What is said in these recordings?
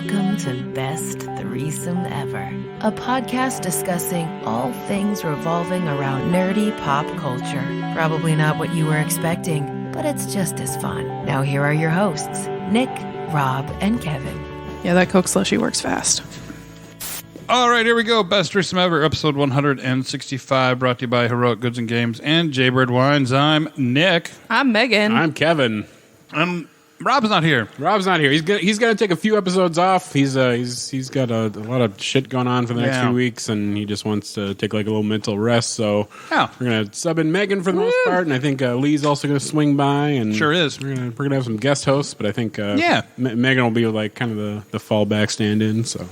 Welcome to Best Threesome Ever, a podcast discussing all things revolving around nerdy pop culture. Probably not what you were expecting, but it's just as fun. Now here are your hosts, Nick, Rob, and Kevin. Yeah, that Coke slushy works fast. All right, here we go. Best Threesome Ever, episode 165, brought to you by Heroic Goods and Games and Jaybird Wines. I'm Nick. I'm Megan. I'm Kevin. Rob's not here. Rob's not here. He's gonna take a few episodes off. He's got a lot of shit going on for the next few weeks, and he just wants to take like a little mental rest. So we're gonna sub in Megan for the most part, and I think Lee's also gonna swing by. And sure is. We're gonna have some guest hosts, but I think Megan will be like kind of the fallback stand-in. So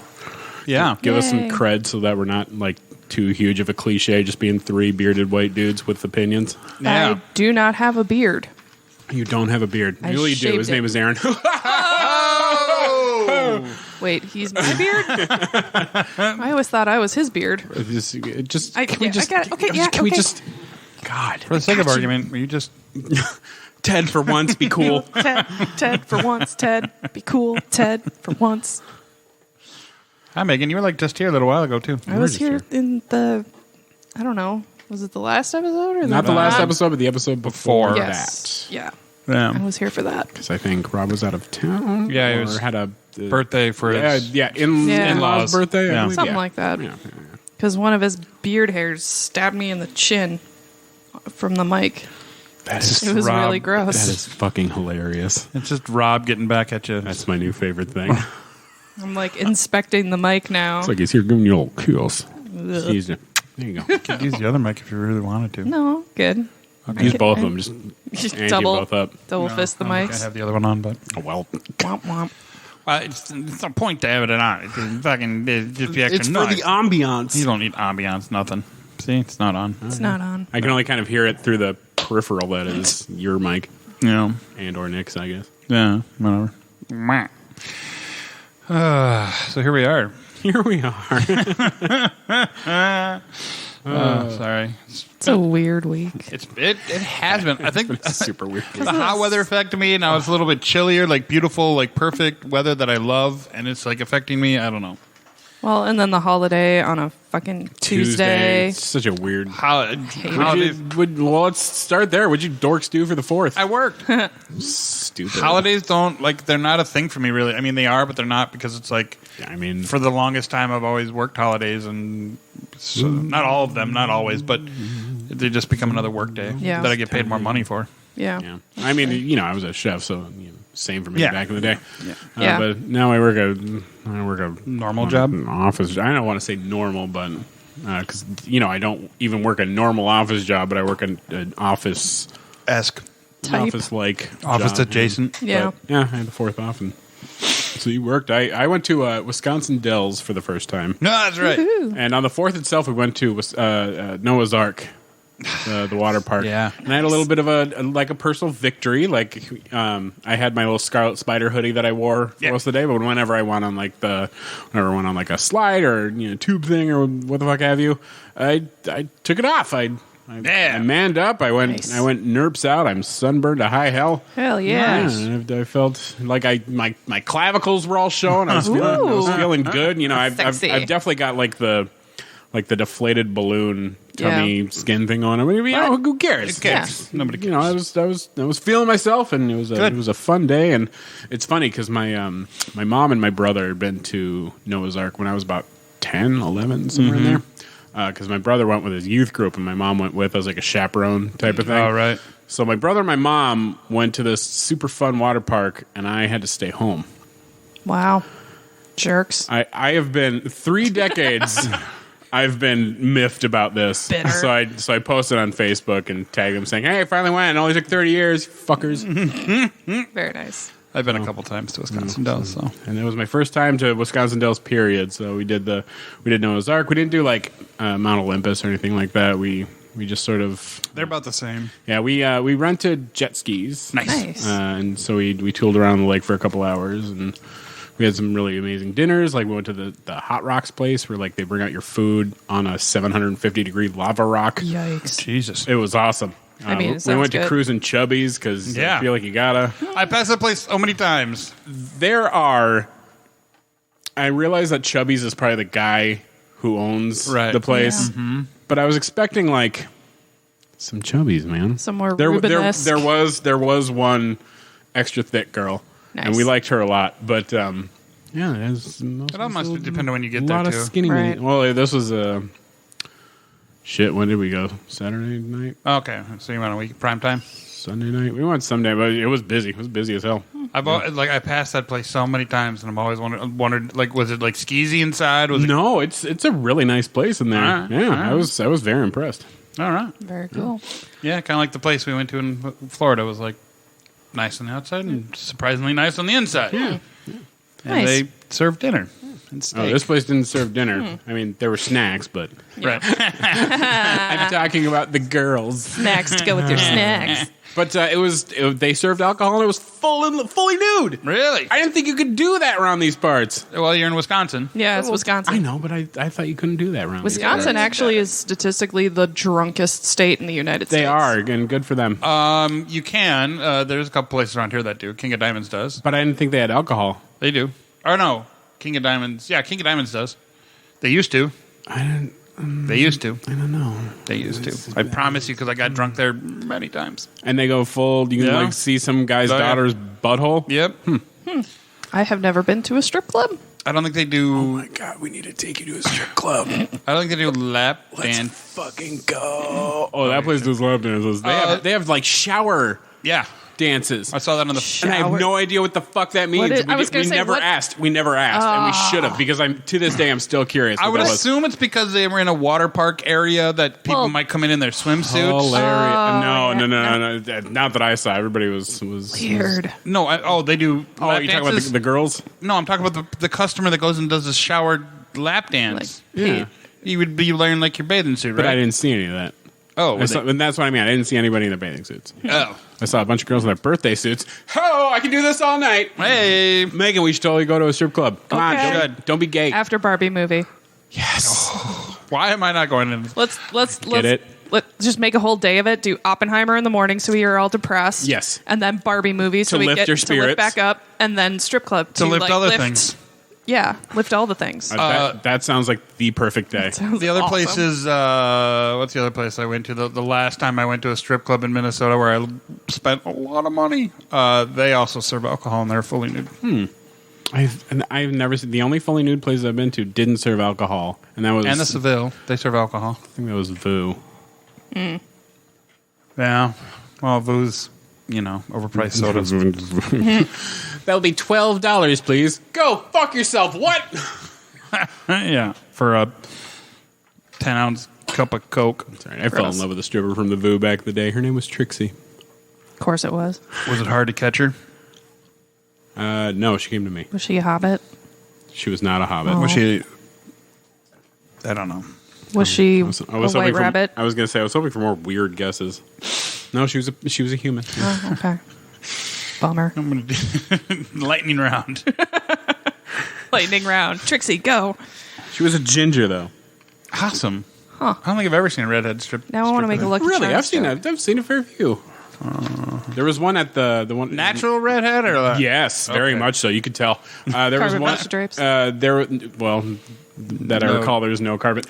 give us some cred so that we're not like too huge of a cliche, just being three bearded white dudes with opinions. Yeah. I do not have a beard. You don't have a beard. I You really do. His name is Aaron. Wait, he's my beard? I always thought I was his beard. Can we just... I got it. Okay, Can we just... God. For the sake of argument, will you just... Ted, for once, be cool. Ted, for once. Ted, be cool. Ted, for once. Hi, Megan. You were like just here a little while ago, too. I was here in the... I don't know. Was it the last episode? Or Not the last episode, but the episode before that. Yeah. Yeah. I was here for that. Because I think Rob was out of town. Yeah, he or was had a birthday for his... in-law's birthday. I believe. Something like that. Because one of his beard hairs stabbed me in the chin from the mic. It was really gross. That is fucking hilarious. It's just Rob getting back at you. That's my new favorite thing. I'm like inspecting the mic now. It's like he's here giving you a little kiss. There you go. You could use the other mic if you really wanted to. No, good. Use both of them. Just double both up. Fist the I mics. have the other one on, but... Oh, well. Womp womp. It's no point to have it on. It's fucking... just be extra It's for noise. the ambiance. You don't need ambiance, nothing. See, it's not on. It's not on. I can only kind of hear it through the peripheral that is your mic. Yeah. And or Nick's, I guess. Yeah, whatever. So here we are. Here we are. Sorry. It's a weird week. It has been. I think It's super weird. the hot weather affected me, and I was a little bit chillier, like beautiful, like perfect weather that I love, and it's like affecting me. I don't know. Well, and then the holiday on a fucking Tuesday. It's such a weird... Holidays. Well, let's start there. What'd you dorks do for the 4th? I worked. Stupid. Holidays don't, like, they're not a thing for me, really. I mean, they are, but they're not, because it's like, I mean... for the longest time, I've always worked holidays, and so, not all of them, not always, but they just become another work day that I get paid more money for. Yeah. I mean, I was a chef, so same for me back in the day. Yeah. But now I work a Normal job? an office. I don't want to say normal, but because I don't even work a normal office job, but I work an office-esque, Type. office-like, Office job, adjacent. Yeah. But, I had the 4th off, and so you worked. I went to Wisconsin Dells for the first time. No, that's right. Woo-hoo. And on the 4th itself, we went to Noah's Ark. The water park. Yeah. And I had a little bit of a personal victory. Like, I had my little Scarlet Spider hoodie that I wore for most of the day, but whenever I went on like a slide or tube thing or what the fuck have you, I took it off. I manned up. I went nerps out. I'm sunburned to high hell. Hell yeah. I felt like my clavicles were all showing. I was feeling good. I've definitely got like the deflated balloon tummy skin thing on it. Who cares? Who cares? Nobody cares. I was feeling myself, and it was a fun day. And it's funny because my mom and my brother had been to Noah's Ark when I was about 10, 11, somewhere in there. Because my brother went with his youth group, and my mom went with as like a chaperone type of thing. Oh, right. So my brother and my mom went to this super fun water park, and I had to stay home. Wow. Jerks. I have been 3 decades. I've been miffed about this. Bitter. So I posted on Facebook and tagged them saying, "Hey, I finally went. It only took 30 years, fuckers." Very nice. I've been a couple times to Wisconsin Dells, so. And it was my first time to Wisconsin Dells, period. So we did Noah's Ark. We didn't do like Mount Olympus or anything like that. We just sort of... They're about the same. Yeah, we rented jet skis. Nice. And so we tooled around the lake for a couple hours, and we had some really amazing dinners. Like we went to the Hot Rocks place where like they bring out your food on a 750-degree lava rock. Yikes. Jesus. It was awesome. I mean, we went to Cruising Chubby's because I feel like you gotta. I passed that place so many times. There are I realize that Chubby's is probably the guy who owns the place, but I was expecting like some Chubby's, man. Some more there Rubenesque. there was one extra thick girl, and we liked her a lot. But it all must depend on when you get a there lot too. of skinny. Right. Well, this was shit. When did we go? Saturday night. Okay, so you went on a week prime time. Sunday night. We went Sunday, but it was busy. It was busy as hell. I passed that place so many times, and I'm always wondered like, was it like skeezy inside? No, it's a really nice place in there. All right. I was very impressed. All right, Very cool. yeah, kind of like the place we went to in Florida was like nice on the outside and surprisingly nice on the inside. Yeah. And Nice. they served dinner and steak. Oh, this place didn't serve dinner. I mean, there were snacks, but Right. I'm talking about the girls. Snacks to go with your snacks. But they served alcohol and it was fully nude. Really? I didn't think you could do that around these parts. Well, you're in Wisconsin. Yeah, it's Wisconsin. I know, but I thought you couldn't do that around Wisconsin actually is statistically the drunkest state in the United States. They are, and good for them. You can. There's a couple places around here that do. King of Diamonds does. But I didn't think they had alcohol. They do. Or no, King of Diamonds. Yeah, King of Diamonds does. They used to. They used to. I don't know. They used to. I promise you, because I got drunk there many times. And they go full. You can Yeah. like see some guy's Oh, yeah. daughter's butthole. Yep. I have never been to a strip club. I don't think they do. Oh my god, we need to take you to a strip club. I don't think they do lap Let's dance. fucking go. Oh, that place does lap dances. They have like shower Yeah, dances. I saw that on the. And I have no idea what the fuck that means. I was gonna say, never what- asked. We never asked, and we should have because to this day I'm still curious. I what would that was. assume it's because they were in a water park area that people Well- might come in their swimsuits. Hilarious. yeah. No. Not that I saw. Everybody was Weird. No, they do. Oh, lap you talking about dances? the girls? No, I'm talking about the customer that goes and does a shower lap dance. Yeah, You would be wearing like your bathing suit, but right? I didn't see any of that. Oh, And that's what I mean. I didn't see anybody in their bathing suits. oh, I saw a bunch of girls in their birthday suits. Oh, I can do this all night. hey, Megan, we should totally go to a strip club. Come Okay. on, don't be gay. After Barbie movie. Yes. why am I not going in? Let's it? let's just make a whole day of it. Do Oppenheimer in the morning so we are all depressed. Yes. And then Barbie movie so To we lift get your to lift spirits. back up, and then strip club To lift other things. Yeah, lift all the things. That sounds like the perfect day. Sounds The other awesome. place is what's the other place I went to? The last time I went to a strip club in Minnesota where I spent a lot of money. They also serve alcohol and they're fully nude. I've never seen the only fully nude place I've been to didn't serve alcohol, and that was And the Seville, they serve alcohol. I think that was Vu. Yeah, well, Vu's, overpriced sodas. That'll be $12, please. Go fuck yourself. What? Yeah, for a 10-ounce cup of Coke. Sorry, I fell in love with a stripper from the Vu back in the day. Her name was Trixie. Of course it was. Was it hard to catch her? No, she came to me. Was she a hobbit? She was not a hobbit. Was she? I don't know. Was she I was a hoping white for- rabbit? I was going to say I was hoping for more weird guesses. No, she was a human. Oh, okay. Bummer. I'm gonna do lightning round. Lightning round. Trixie, go. She was a ginger though. Awesome. Huh. I don't think I've ever seen a redhead strip. Now I want to make a Lucky Really, Charms I've seen joke. it. I've seen a fair few. There was one at the one Natural redhead or Yes, very Okay. much so. You could tell. There was Carpet one. Master Drapes? That I No. recall, there was no carpet.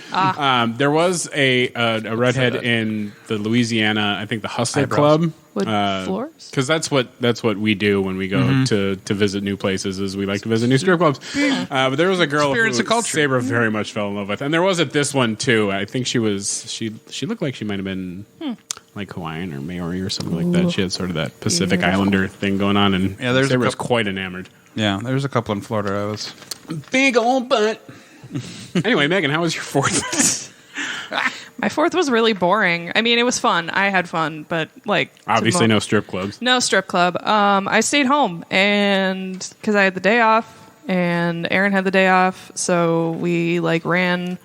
There was a redhead in the Louisiana, I think the Hustler Eyebrows. Club. Wood floors? Because that's what we do when we go to visit new places. Is we like to visit new strip clubs. But there was a girl Experience who the culture. Saber very much fell in love with, and there was at this one too. I think she looked like she might have been like Hawaiian or Maori or something like that. She had sort of that Pacific Beautiful. Islander thing going on, and Yeah, there's a Saber was couple- quite enamored. Yeah, there's a couple in Florida. I was. Big old butt. Anyway, Megan, how was your fourth? My fourth was really boring. I mean, it was fun. I had fun, but Obviously, no strip clubs. No strip club. I stayed home and because I had the day off and Aaron had the day off, so we ran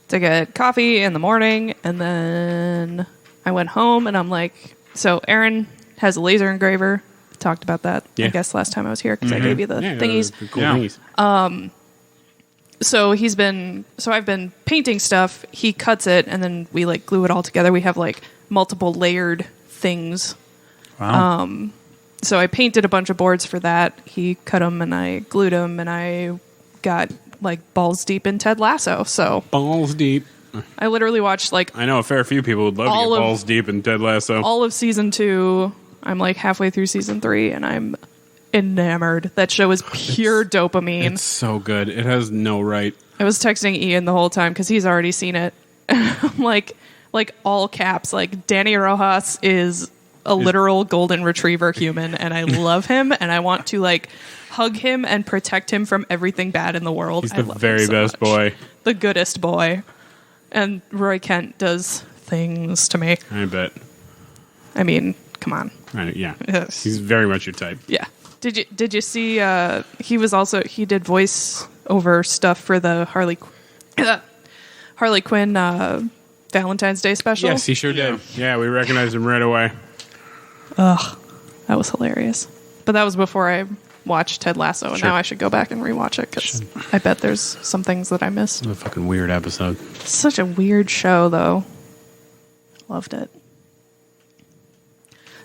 to get coffee in the morning, and then I went home and I'm like, so Aaron has a laser engraver. Talked about that, Yeah. I guess, last time I was here because I gave you the Yeah, thingies. the cool Yeah. thingies. So I've been painting stuff. He cuts it and then we glue it all together. We have multiple layered things. Wow. So I painted a bunch of boards for that. He cut them and I glued them and I got like balls deep in Ted Lasso. So Balls deep. I literally watched like I know a fair few people would love to All get of- balls deep in Ted Lasso. all of season 2. I'm like halfway through season 3 and I'm enamored. That show is pure dopamine. It's so good. It has no right. I was texting Ian the whole time because he's already seen it. I'm like all caps, like Danny Rojas is a literal golden retriever human, and I love him, and I want to like hug him and protect him from everything bad in the world. He's I the love him very so best much. boy. The goodest boy. And Roy Kent does things to me. I bet. I mean, come on. Yeah. Yes. He's very much your type. Yeah. Did you see he did voice over stuff for the Harley Quinn Valentine's Day special? Yes, he sure did. Yeah, we recognized him right away. Ugh. That was hilarious. But that was before I watched Ted Lasso, and Sure. now I should go back and rewatch it because I bet there's some things that I missed. It was a fucking weird episode. It's such a weird show, though. Loved it.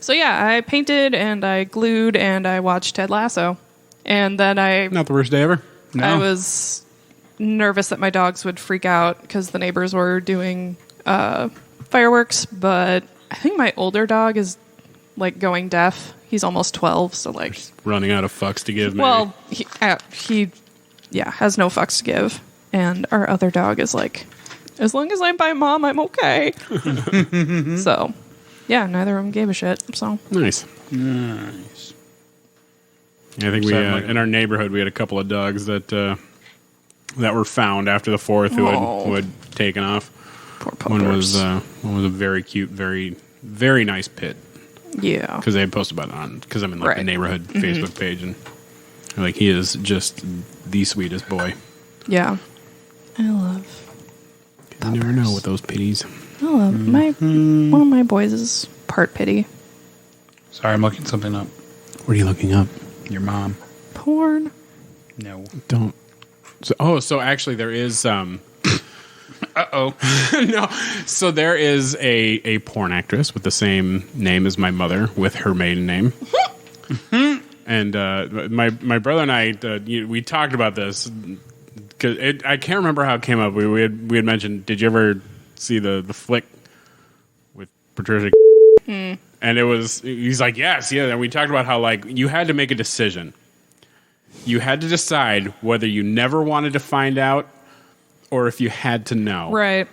So yeah, I painted and I glued and I watched Ted Lasso. And then Not the worst day ever. I was nervous that my dogs would freak out because the neighbors were doing fireworks, but I think my older dog is like going deaf. He's almost 12, so like Running out of fucks to give, maybe. well, he has no fucks to give. And our other dog is like, as long as I'm by mom, I'm okay. So, yeah, neither of them gave a shit. So Nice. Nice. Yeah, I think in our neighborhood we had a couple of dogs that were found after the 4th who had taken off. poor One puppers. was a very cute, very very nice pit Yeah. because they had posted about it on because I'm in like the Right. neighborhood Facebook page and like he is just the sweetest boy. Yeah. I love You never know with those pitties. I love one of my boys is part pity. Sorry, I'm looking something up. What are you looking up? Your mom. Porn. No. Don't. So actually there is Uh-oh. no. So there is a porn actress with the same name as my mother with her maiden name. And my brother and I we talked about this because I can't remember how it came up. We had mentioned. Did you ever see the flick with Patricia? And he's like, yes, yeah. And we talked about how like you had to make a decision. You had to decide whether you never wanted to find out or if you had to know. Right.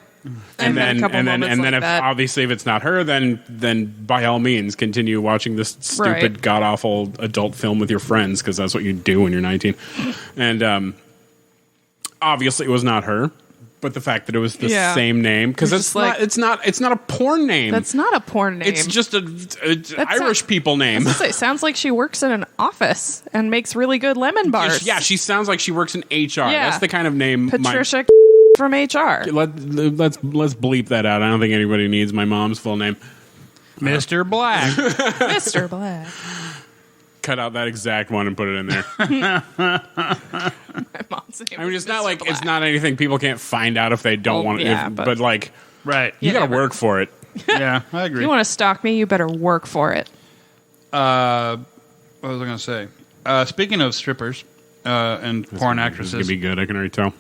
And then like if that. obviously if it's not her, then by all means continue watching this stupid Right. god awful adult film with your friends because that's what you do when you're 19. And obviously it was not her, but the fact that it was the Yeah. same name because You're it's just like- it's not a porn name. That's not a porn name. It's just a Irish people I name. was gonna say, sounds like she works in an office and makes really good lemon bars. Yeah, she sounds like she works in HR. Yeah. That's the kind of name. Patricia from HR. Let's bleep that out. I don't think anybody needs my mom's full name. Mr. Black. Mr. Black. Cut out that exact one and put it in there. My mom's name. I mean, it's is not Mr. like Black. it's not anything people can't find out if they don't Well, want to. yeah, but but- like, Right. you got to never- work for it. Yeah, I If agree. you want to stalk me, you better work for it. What was I going to say? Speaking of strippers and porn This actresses. could be good. I can already tell.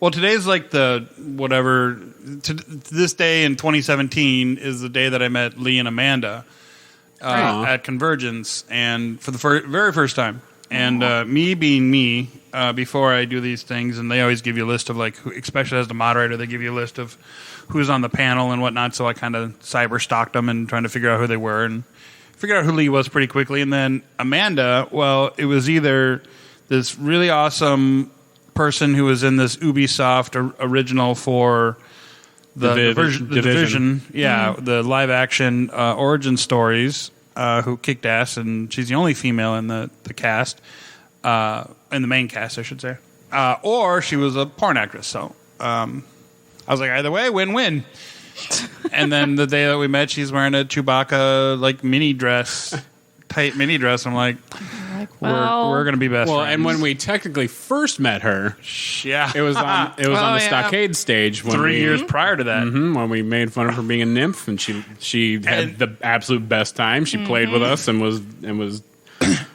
Well, today's like the whatever. This day in 2017 is the day that I met Lee and Amanda Aw. at Convergence, and for the very first time. And me being me, before I do these things, and they always give you a list of like, who, especially as the moderator, they give you a list of who's on the panel and whatnot. So I kind of cyber stalked them and trying to figure out who they were, and figured out who Lee was pretty quickly. And then Amanda, well, it was either this really awesome person who was in this Ubisoft original for the Division, yeah, the live action origin stories, who kicked ass, and she's the only female in the cast, in the main cast, I should say, or she was a porn actress. So I was like, either way, win-win. And then the day that we met, she's wearing a Chewbacca like mini dress, tight mini dress. I'm like, we're gonna be best Well, friends. and when we technically first met her, yeah, it was on the yeah. Stockade stage. When 3 years prior to that. when we made fun of her being a nymph, and she had And- the absolute best time. She played with us and was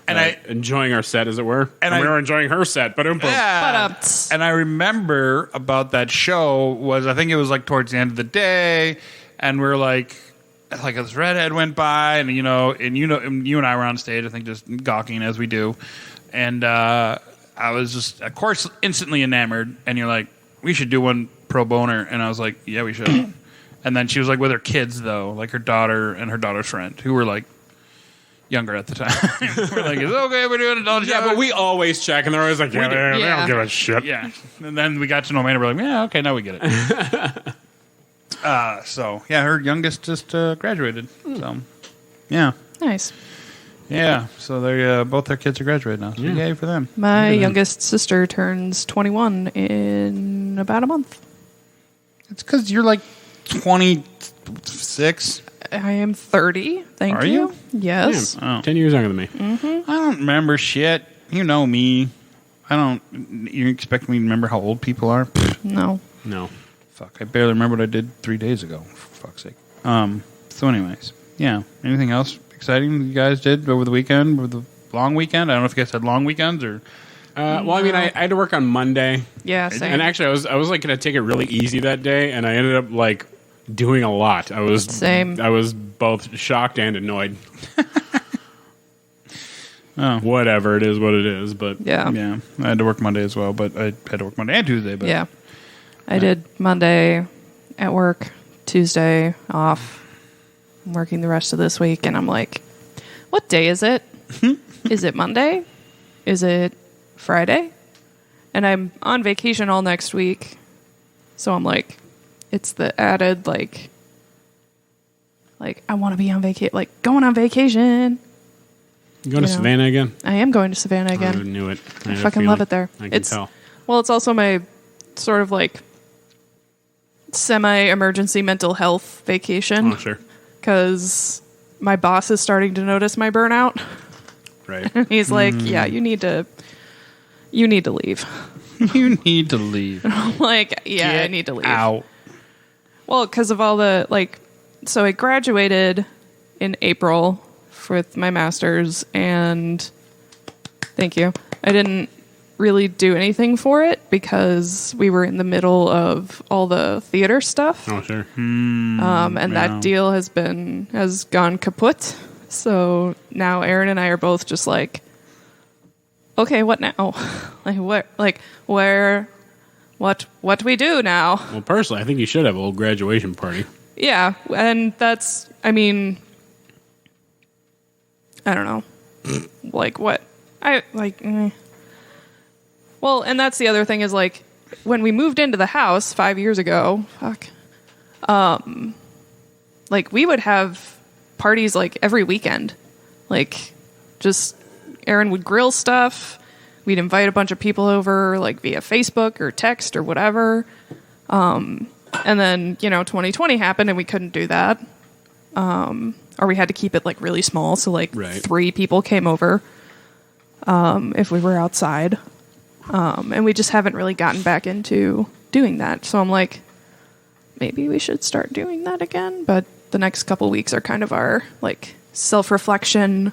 And enjoying our set, as it were. And we were enjoying her set, but yeah. And I remember about that show was, I think it was like towards the end of the day, and we're like this redhead went by, and you and I were on stage, I think, just gawking as we do, and I was just, of course, instantly enamored. And you're like, we should do one pro boner, and I was like, yeah, we should. And then she was like with her kids, though, like her daughter and her daughter's friend, who were like younger at the time. We're like, is it okay we're doing adult show? Yeah, but we always check, and they're always like, they don't give a shit. Yeah. And then we got to know Amanda, we're like, yeah, okay, now we get it. So, yeah, her youngest just graduated. So, yeah. Nice. Yeah, so they both their kids are graduated now. So yay for them. My youngest sister turns 21 in about a month. It's because you're like 26. I am 30. Thank Are you? Yes. Oh. 10 years younger than me. Mm-hmm. I don't remember shit. You know me. You expect me to remember how old people are? No. Fuck, I barely remember what I did 3 days ago, for fuck's sake. So anyways, yeah. Anything else exciting you guys did over the weekend, over the long weekend? I don't know if you guys had long weekends or... Well, I mean, I had to work on Monday. Yeah, same. And actually, I was like going to take it really easy that day, and I ended up like doing a lot. I was both shocked and annoyed. Oh, whatever, it is what it is. But yeah, I had to work Monday as well. But I had to work Monday and Tuesday. But yeah, I did Monday at work, Tuesday off. I'm working the rest of this week, and I'm like, what day is it? Is it Monday? Is it Friday? And I'm on vacation all next week, so I'm like, it's the added like I want to be on vacation, like going on vacation. You going to Savannah again? I am going to Savannah again. I knew it. I fucking love it there. I can tell. Well, it's also my sort of like semi-emergency mental health vacation. Oh, sure. Because my boss is starting to notice my burnout. Right. And he's like, yeah, you need to leave. You need to leave. I'm like, yeah, I need to leave. Out. Well, because of all the, like, so I graduated in April with my master's, and thank you. I didn't really do anything for it because we were in the middle of all the theater stuff. Oh, sure. And that deal has gone kaput. So now Aaron and I are both just like, okay, what now? What do we do now? Well, personally, I think you should have a little graduation party. Yeah, and that's, I mean, I don't know. Like what? Well, and that's the other thing is like when we moved into the house 5 years ago, like we would have parties like every weekend. Like just Aaron would grill stuff. We'd invite a bunch of people over like via Facebook or text or whatever. And then, 2020 happened and we couldn't do that. Or we had to keep it like really small. So like 3 people came over if we were outside. And we just haven't really gotten back into doing that. So I'm like, maybe we should start doing that again. But the next couple weeks are kind of our like self-reflection,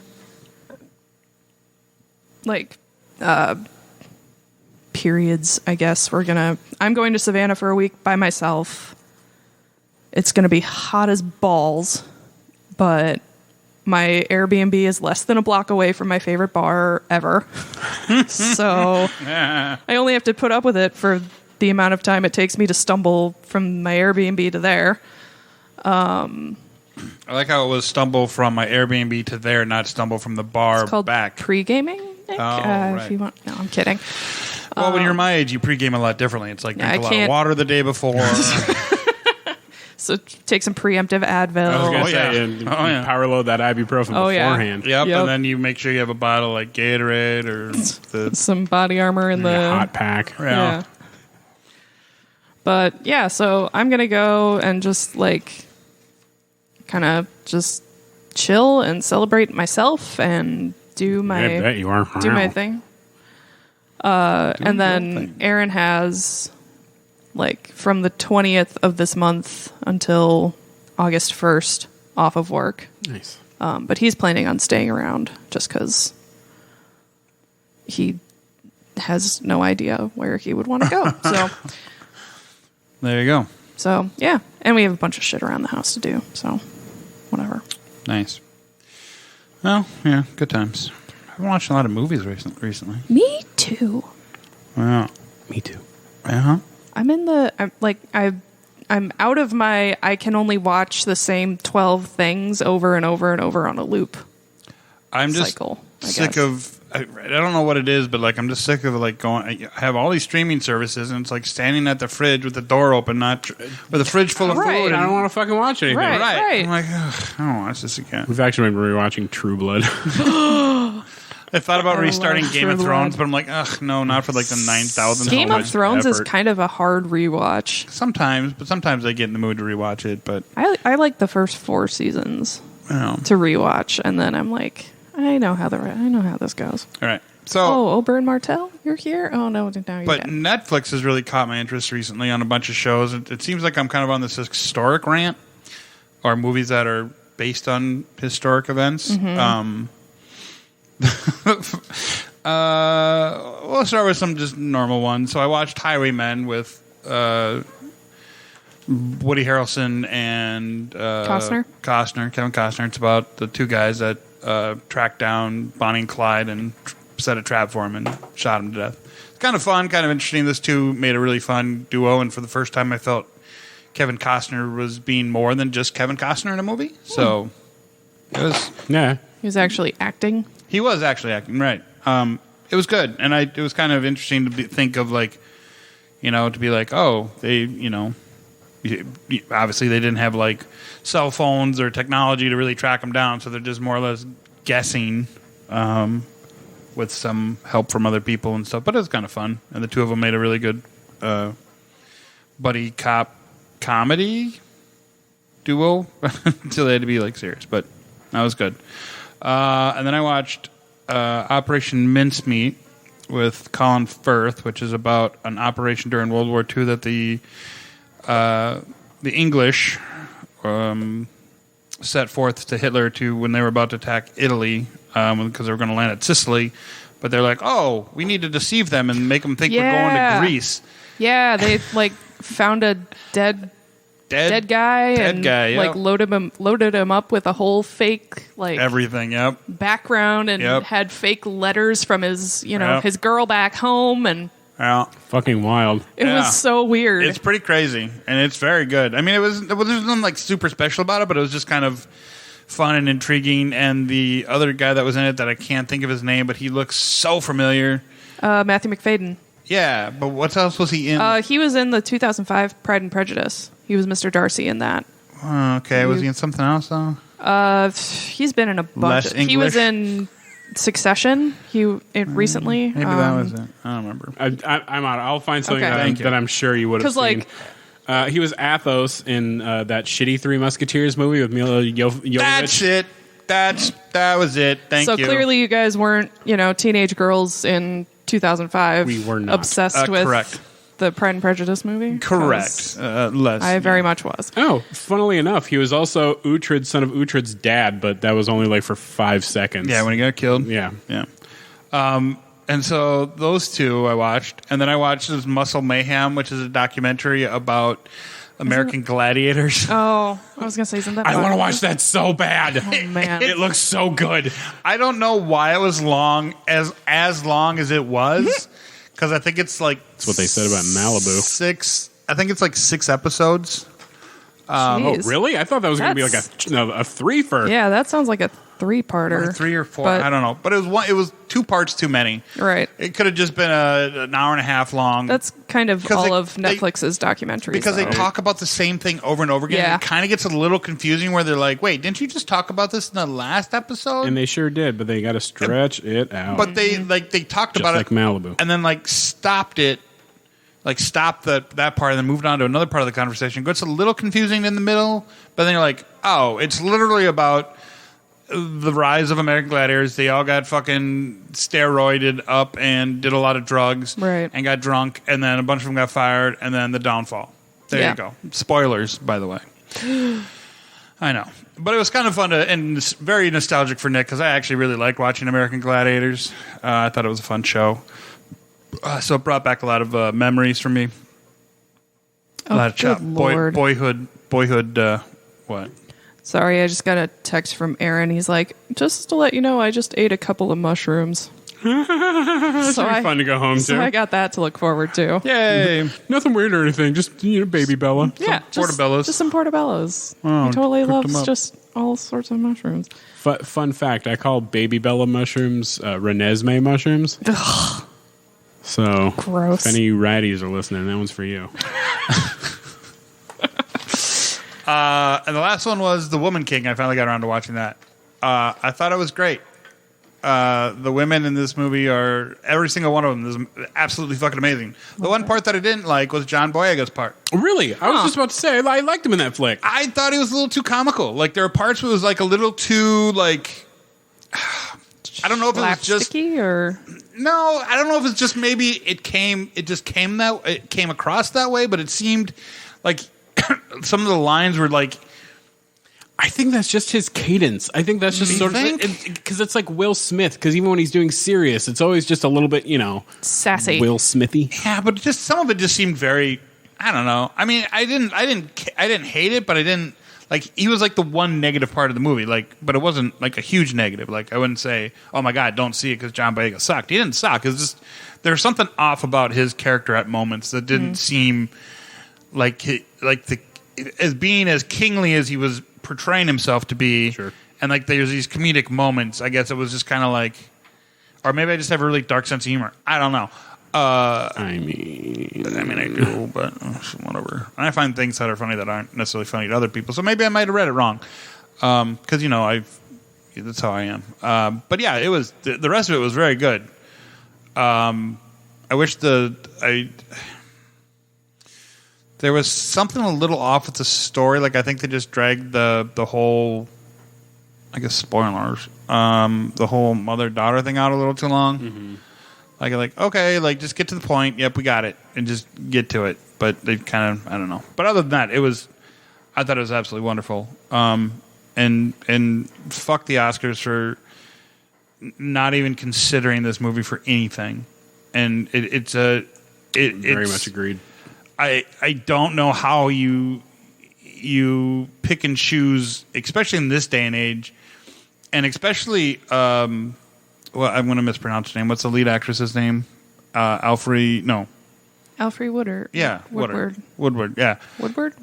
like periods, I guess. I'm going to Savannah for a week by myself. It's going to be hot as balls, but my Airbnb is less than a block away from my favorite bar ever. So I only have to put up with it for the amount of time it takes me to stumble from my Airbnb to there. I like how it was stumble from my Airbnb to there, not stumble from the bar it's called back. Pre-gaming, Nick? Right. If you want. No, I'm kidding. Well, when you're my age, you pregame a lot differently. It's like drink a lot of water the day before. So take some preemptive Advil. I was going to say, and power load that ibuprofen beforehand. Yep, and then you make sure you have a bottle like Gatorade or some body armor in the hot pack. Yeah. But yeah, so I'm going to go and just like kind of just chill and celebrate myself and do my I bet you are. do my thing. And then Aaron has like from the 20th of this month until August 1st off of work. Nice. But he's planning on staying around just because he has no idea where he would want to go. So There you go. So, yeah. And we have a bunch of shit around the house to do. So, whatever. Nice. Well, yeah, good times. I've been watching a lot of movies recently. Me too. Wow. Me too. Uh-huh. I'm out of my I can only watch the same 12 things over and over and over on a loop. I'm just cycle, sick of... I don't know what it is, but like I'm just sick of like going. I have all these streaming services, and it's like standing at the fridge with the door open, with a fridge full of Right. food. I don't want to fucking watch anything. Right. I'm like, ugh, I don't want to watch this again. We've actually been rewatching True Blood. I thought about restarting love Game of True Thrones, Blood. but I'm like, ugh, no, not for like the 9,000th Game time. of Thrones is kind of a hard rewatch. Sometimes I get in the mood to rewatch it, but I like the first 4 seasons you know. to rewatch, and then I'm like, I know how this goes. All right. So, Oh, Oberyn Martell, you're here? Oh no, now you're but dead. Netflix has really caught my interest recently on a bunch of shows. It seems like I'm kind of on this historic rant, or movies that are based on historic events. Mm-hmm. We'll start with some just normal ones. So I watched Highwaymen with Woody Harrelson and Kevin Costner. It's about the two guys that tracked down Bonnie and Clyde and set a trap for him and shot him to death. It's kind of fun, kind of interesting. This two made a really fun duo, and for the first time I felt Kevin Costner was being more than just Kevin Costner in a movie. So it was... Yeah. He was actually acting. He was actually acting, right. It was good, and it was kind of interesting to think of, like, to be like, oh, they, obviously they didn't have, like, cell phones or technology to really track them down, so they're just more or less guessing with some help from other people and stuff. But it was kind of fun, and the two of them made a really good buddy cop comedy duo until they had to be, like, serious. But that was good. And then I watched Operation Mincemeat with Colin Firth, which is about an operation during World War II that the English set forth to Hitler to when they were about to attack Italy because they were going to land at Sicily. But they're like, oh, we need to deceive them and make them think we're going to Greece. Yeah, they found a dead guy and yeah. loaded him up with a whole fake Everything, yep. background and had fake letters from his his girl back home, and Fucking wild. It was so weird. It's pretty crazy, and it's very good. I mean, there's nothing like super special about it, but it was just kind of fun and intriguing. And the other guy that was in it that I can't think of his name, but he looks so familiar. Matthew McFadden. Yeah, but what else was he in? He was in the 2005 Pride and Prejudice. He was Mr. Darcy in that. Oh, okay, was he in something else though? He's been in a bunch. He was in Succession. Recently. Maybe that was it. I don't remember. I'm out. I'll find something Okay. that I'm sure you would have seen. He was Athos in that shitty Three Musketeers movie with Mila Jovovich. That's it. That was it. Thank you. So clearly you guys weren't, teenage girls in 2005. We were not. Obsessed with correct. The Pride and Prejudice movie? Correct. Less. I very much was. Oh, funnily enough, he was also Uhtred, son of Uhtred's dad, but that was only like for 5 seconds. Yeah, when he got killed. Yeah. Yeah. And so those two I watched. And then I watched this Muscle Mayhem, which is a documentary about American gladiators. Oh, I was going to say, isn't that I want to watch that so bad. Oh, man. It looks so good. I don't know why it was long as long as it was. Because I think it's like... That's what they said about Malibu. 6... I think it's like 6 episodes. Oh, really? I thought that was going to be like a threefer. Yeah, that sounds like a 3-parter. Or 3 or 4. I don't know. But it was 2 parts too many. Right. It could have just been an hour and a half long. That's kind of all of Netflix's documentaries. Because they talk about the same thing over and over again. Yeah. And it kind of gets a little confusing where they're like, wait, didn't you just talk about this in the last episode? And they sure did, but they got to stretch it out. But they talked just about like it. Malibu. And then stopped it. Stopped that part and then moved on to another part of the conversation. It gets a little confusing in the middle, but then you're like, oh, it's literally about the rise of American gladiators. They all got fucking steroided up and did a lot of drugs, right, and got drunk, and then a bunch of them got fired, and then the downfall. There you go. Spoilers, by the way. I know. But it was kind of fun and very nostalgic for Nick because I actually really liked watching American Gladiators. I thought it was a fun show. So it brought back a lot of memories for me. A lot of boyhood. What? Sorry, I just got a text from Aaron. He's like, just to let you know, I just ate a couple of mushrooms. That's So fun to go home So to. I got that to look forward to. Yay! Nothing weird or anything. Just baby Bella. Yeah, portobellos. Just some portobellos. Oh, he totally cooked 'em loves up. just all sorts of mushrooms. Fun fact: I call baby Bella mushrooms Renesmee mushrooms. Ugh, So, gross. if any ratties are listening, that one's for you. And the last one was The Woman King. I finally got around to watching that. I thought it was great. The women in this movie are, every single one of them is absolutely fucking amazing. The one part that I didn't like was John Boyega's part. Really? I was just about to say I liked him in that flick. I thought he was a little too comical. Like, there were parts where it was like a little too, like, I don't know if it was just... Slapsticky or... No, I don't know if it's just maybe it came across that way, but it seemed like some of the lines were like, I think that's just his cadence. I think that's just You sort think? of because it's like Will Smith. Because even when he's doing serious, it's always just a little bit, sassy. Will Smithy. yeah, but just some of it just seemed very, I don't know. I mean, I didn't hate it, but I didn't like. He was like the one negative part of the movie, like, but it wasn't like a huge negative. Like, I wouldn't say, oh my god, don't see it because John Boyega sucked. He didn't suck. It's just there was something off about his character at moments that didn't seem like as being as kingly as he was portraying himself to be. Sure. And like there's these comedic moments. I guess it was just kind of like, or maybe I just have a really dark sense of humor. I don't know. I mean, I do, but whatever. And I find things that are funny that aren't necessarily funny to other people. So maybe I might have read it wrong. Because that's how I am. But yeah, it was the rest of it was very good. I wish there was something a little off with the story. Like, I think they just dragged the whole, I guess, spoilers, the whole mother-daughter thing out a little too long. Mm-hmm. Like, okay, like, just get to the point. Yep, we got it. And just get to it. But they kind of, I don't know. But other than that, I thought it was absolutely wonderful. And fuck the Oscars for not even considering this movie for anything. And it's very much agreed. I don't know how you pick and choose, especially in this day and age, and especially I'm going to mispronounce her name. What's the lead actress's name? Alfre Woodard. Yeah, Woodward. Woodward. Yeah, Woodard.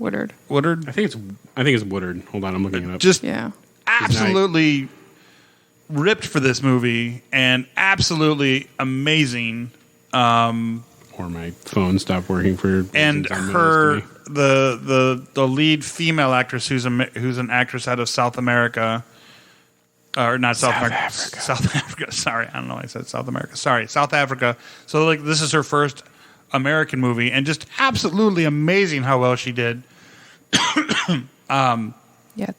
Woodard. I think it's Woodard. Hold on, I'm looking it up. Just Yeah. absolutely ripped for this movie and absolutely amazing. Or my phone stopped working for. And her, the lead female actress who's an actress out of South America, or not South America, South Africa. Sorry, I don't know why I said South America. Sorry, South Africa. So like this is her first American movie, and just absolutely amazing how well she did. Yeah.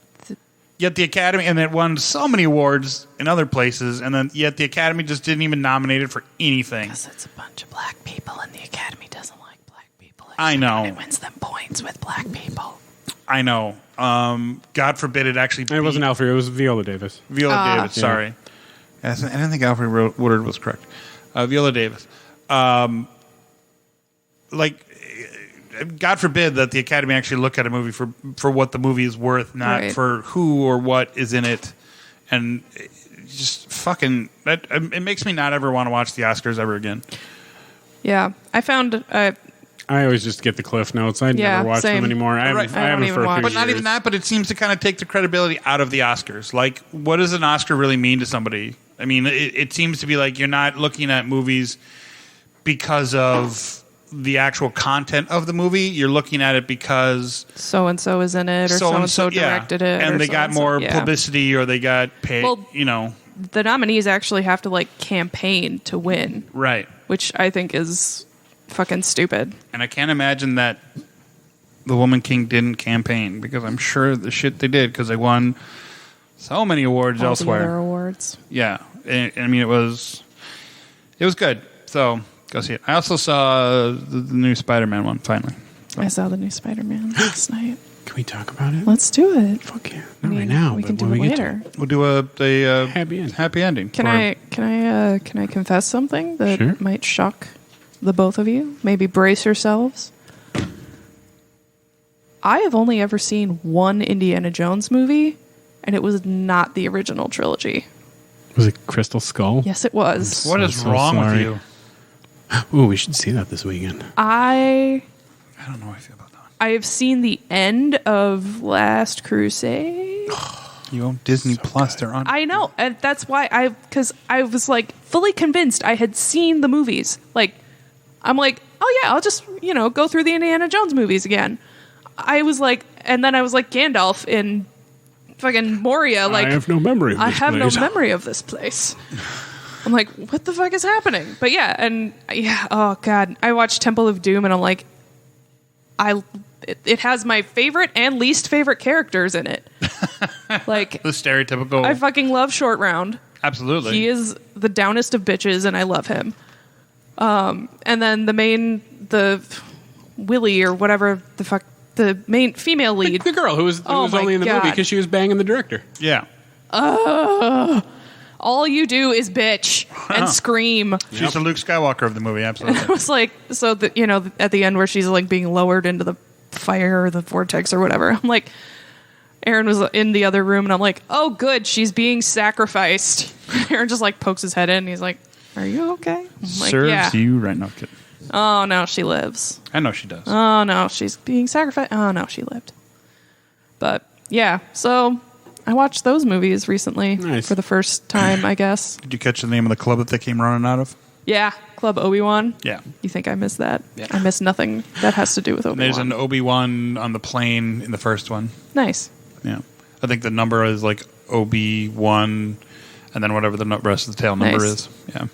Yet the Academy, and it won so many awards in other places, and then yet the Academy just didn't even nominate it for anything. Because it's a bunch of black people, and the Academy doesn't like black people. I know. It wins them points with black people. I know. God forbid it actually. It wasn't Alfred. It was Viola Davis. Viola Davis. Yeah. Sorry, I didn't think Alfred Woodard was correct. Viola Davis. God forbid that the Academy actually look at a movie for what the movie is worth, not Right. for who or what is in it, and just fucking. It makes me not ever want to watch the Oscars ever again. Yeah. I found... I always just get the Cliff Notes. I never watch same. them anymore. I Right. haven't even for a watch. few But not years. even that. But it seems to kind of take the credibility out of the Oscars. Like, what does an Oscar really mean to somebody? I mean, it seems to be like you're not looking at movies because of the actual content of the movie. You're looking at it because so-and-so is in it, or so-and-so directed it. and or they got so-and-so. more Yeah. publicity, or they got paid. Well- The nominees actually have to, like, campaign to win, Right. which I think is fucking stupid. And I can't imagine that The Woman King didn't campaign, because I'm sure the shit they did, because they won so many awards All the elsewhere. other awards. Yeah, I mean, it was good. So go see it. I also saw the new Spider-Man one finally. I saw the new Spider-Man last night. Can we talk about it? Let's do it. Fuck yeah. I Not mean, right now. we but can do when it we get to later. We'll do a Happy end. Can I confess something that Sure. might shock the both of you? Maybe brace yourselves. I have only ever seen one Indiana Jones movie, and it was not the original trilogy. Was it Crystal Skull? Yes, it was. What is so wrong sorry. with you? Ooh, we should see that this weekend. I I don't know how I feel about that. I have seen the end of Last Crusade. You own Disney Plus. They're on. I know, and that's why because I was like fully convinced I had seen the movies. Like, I'm like, oh yeah, I'll just go through the Indiana Jones movies again. I was like, and then I was like Gandalf in fucking Moria. Like, I have no memory of this I have place. no memory of this place. I'm like, what the fuck is happening? But yeah, oh god, I watched Temple of Doom, and I'm like, it has my favorite and least favorite characters in it. Like the stereotypical. I fucking love Short Round. Absolutely. He is the downest of bitches, and I love him. And then the Willie or whatever the fuck, the main female lead. The girl who was Oh my only in the movie God. because she was banging the director. Yeah. All you do is bitch and scream. She's the Luke Skywalker of the movie. Absolutely. It was like, so that, at the end where she's like being lowered into the fire or the vortex or whatever. I'm like, Aaron was in the other room, and I'm like, oh, good, she's being sacrificed. Aaron just like pokes his head in, and he's like, are you okay? I'm like, Serves yeah. you right now, kid. Oh, no, she lives. I know she does. Oh, no, she's being sacrificed. Oh, no, she lived. But, yeah, so I watched those movies recently Nice. for the first time, I guess. Did you catch the name of the club that they came running out of? Yeah, Club Obi-Wan. Yeah. You think I missed that? Yeah. I missed nothing that has to do with And there's Obi-Wan. an Obi-Wan on the plane in the first one. Nice. Yeah. I think the number is like Obi-Wan, and then whatever the rest of the tail number Nice. is. Yeah.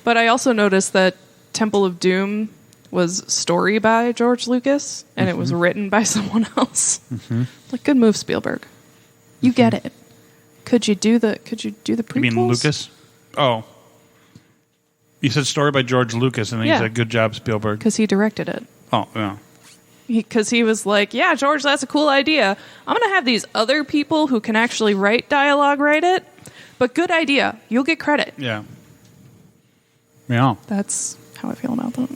But I also noticed that Temple of Doom was story by George Lucas, and it was written by someone else. Like, good move, Spielberg. You get it. Could you do the prequels? You mean Lucas? Oh. You said story by George Lucas, and then Yeah. you said good job, Spielberg. Because he directed it. Oh, yeah. Because he was like, yeah, George, that's a cool idea. I'm going to have these other people who can actually write dialogue write it. But good idea. You'll get credit. Yeah. Yeah. That's how I feel about that.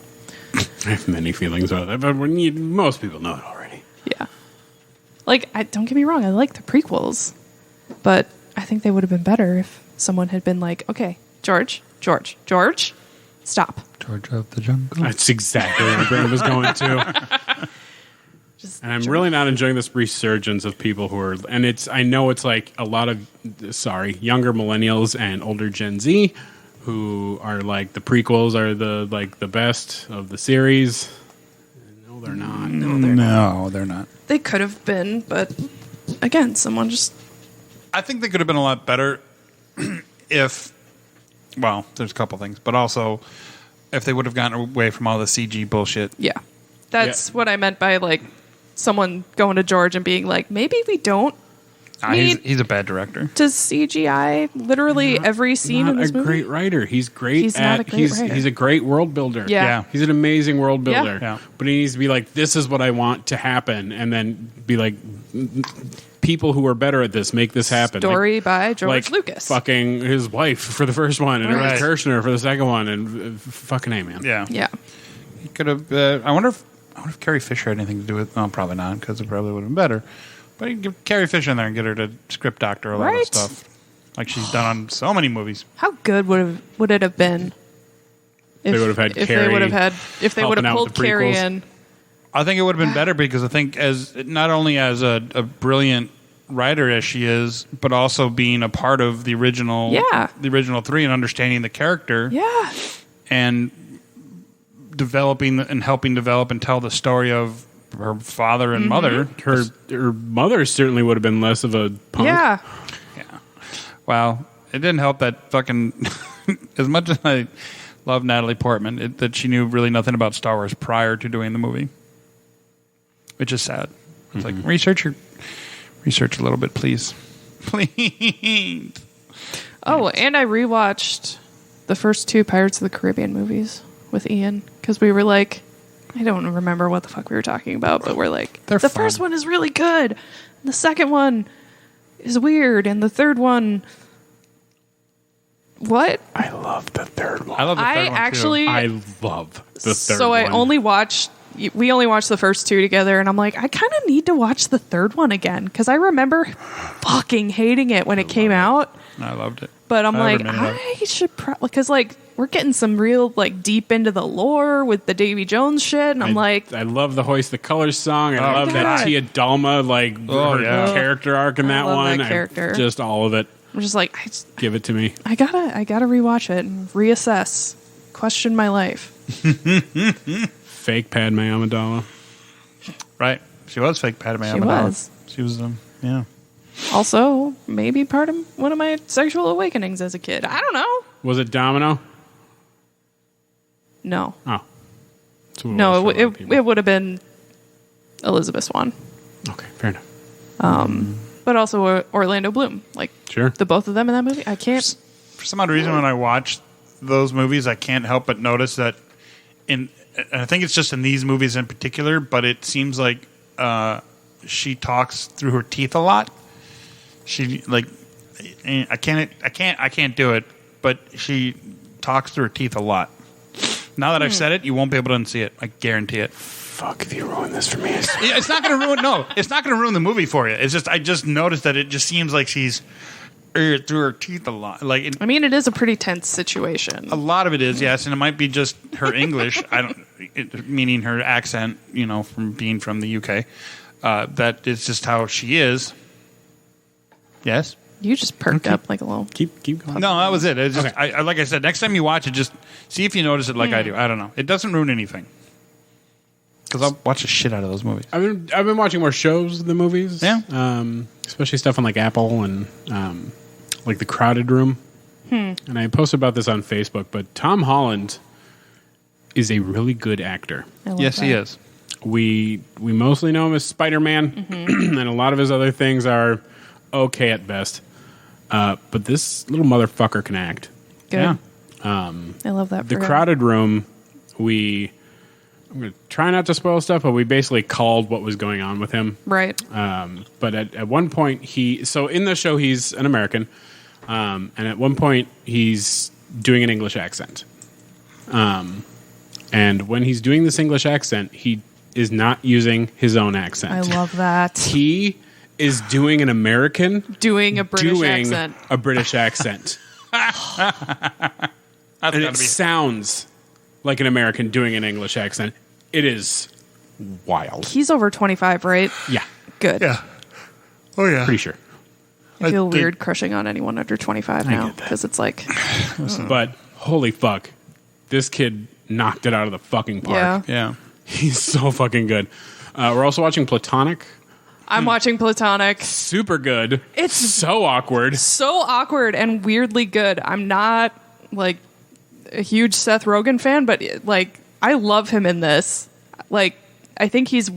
I have many feelings about that, but most people know it already. Yeah. Like, don't get me wrong, I like the prequels. But I think they would have been better if someone had been like, okay, George, stop. George of the Jungle. That's exactly where my brain was going to. Just And I'm really not enjoying this resurgence of people who are, and I know it's like a lot of, younger millennials and older Gen Z who are like the prequels are the best of the series. No, they're not. No, they're not. They could have been, but again, someone just I think they could have been a lot better if, well, there's a couple things, but also if they would have gotten away from all the CG bullshit. yeah. That's what I meant by like someone going to George and being like, maybe we don't He's a bad director. to CGI literally every scene in Not this a movie. great writer. He's great He's not a great writer. He's a great world builder. Yeah. Yeah. He's an amazing world builder. Yeah. But he needs to be like, this is what I want to happen, and then be like, people who are better at this make this happen. Story by George like Lucas. fucking his wife for the first one, and Right. Eric Kirshner for the second one, and fucking A, man. Yeah. Yeah. He could have. I wonder if Carrie Fisher had anything to do with. No, probably not, because it probably would have been better. But you can get Carrie Fisher in there and get her to script doctor a lot Right. of stuff, like she's done on so many movies. How good would it have been if They would have had if Carrie they would have helping out pulled with the Carrie prequels. in? I think it would have been better because I think as not only as a brilliant writer as she is, but also being a part of the original, Yeah. the original three and understanding the character, Yeah. and developing and helping develop and tell the story of her father and mother. Her mother certainly would have been less of a punk. Yeah. Wow, it didn't help that fucking as much as I love Natalie Portman, that she knew really nothing about Star Wars prior to doing the movie, which is sad. It's like research a little bit, please, please. Oh, and I rewatched the first two Pirates of the Caribbean movies with Ian because we were like, I don't remember what the fuck we were talking about, but we're like, They're the fun. first one is really good. The second one is weird. And the third one, what? I love the third one. I love the third one too. actually, I love the third so one. we only watched the first two together, and I'm like, I kind of need to watch the third one again because I remember fucking hating it when it came out. I loved it. But I'm like, Every minute of it. I should because like we're getting some real like deep into the lore with the Davy Jones shit, and I'm like, I love the Hoist the Colors song. I love God. that Tia Dalma, like her yeah. character arc in that love one. that character. Just all of it. I'm just like, Give it to me. I gotta rewatch it and reassess, question my life. Fake Padme Amidala. Right. She was fake Padme She Amidala. was. She was, yeah. Also, maybe part of one of my sexual awakenings as a kid. I don't know. Was it Domino? No, Oh. That's what no, was for a lot of it people. would have been Elizabeth's one, Okay, fair enough. but also Orlando Bloom. Like Sure. the both of them in that movie. I can't. For some odd reason, when I watch those movies, I can't help but notice that and I think it's just in these movies in particular, but it seems like she talks through her teeth a lot. She like I can't do it, but she talks through her teeth a lot. Now that I've said it, you won't be able to unsee it. I guarantee it. Fuck if you ruined this for me. It's not going to ruin. No, it's not going to ruin the movie for you. It's just I just noticed that it just seems like she's through her teeth a lot. Like I mean, it is a pretty tense situation. a lot of it is, yes, and it might be just her English. Meaning her accent. You know, from being from the UK. That is just how she is. Yes. You just perked up like a little. Keep going. No, that was it. It's just, Okay. I like I said, next time you watch it, just see if you notice it like I do. I don't know. It doesn't ruin anything. Because I'll watch the shit out of those movies. I've been watching more shows than movies. Yeah. Especially stuff on like Apple and like The Crowded Room. And I posted about this on Facebook, but Tom Holland is a really good actor. I love Yes, that. he is. We mostly know him as Spider-Man, and a lot of his other things are okay at best. But this little motherfucker can act. Good. Yeah. I love that. The for him. Crowded Room, I'm going to try not to spoil stuff, but we basically called what was going on with him. Right. But at one point, so in the show, he's an American. And at one point, he's doing an English accent. And when he's doing this English accent, he is not using his own accent. I love that. He is doing an American Doing a British accent. a British accent. That's And gotta it be. sounds like an American doing an English accent. It is wild. He's over 25, right? Yeah, Good. Yeah. Oh yeah. pretty sure. I feel I think- weird crushing on anyone under 25 now get that. because it's like, But holy fuck, this kid knocked it out of the fucking park. yeah. Yeah. He's so fucking good. We're also watching Platonic. I'm watching Platonic. Super good. It's so awkward. so awkward and weirdly good. I'm not like a huge Seth Rogen fan, but like I love him in this. Like I think he's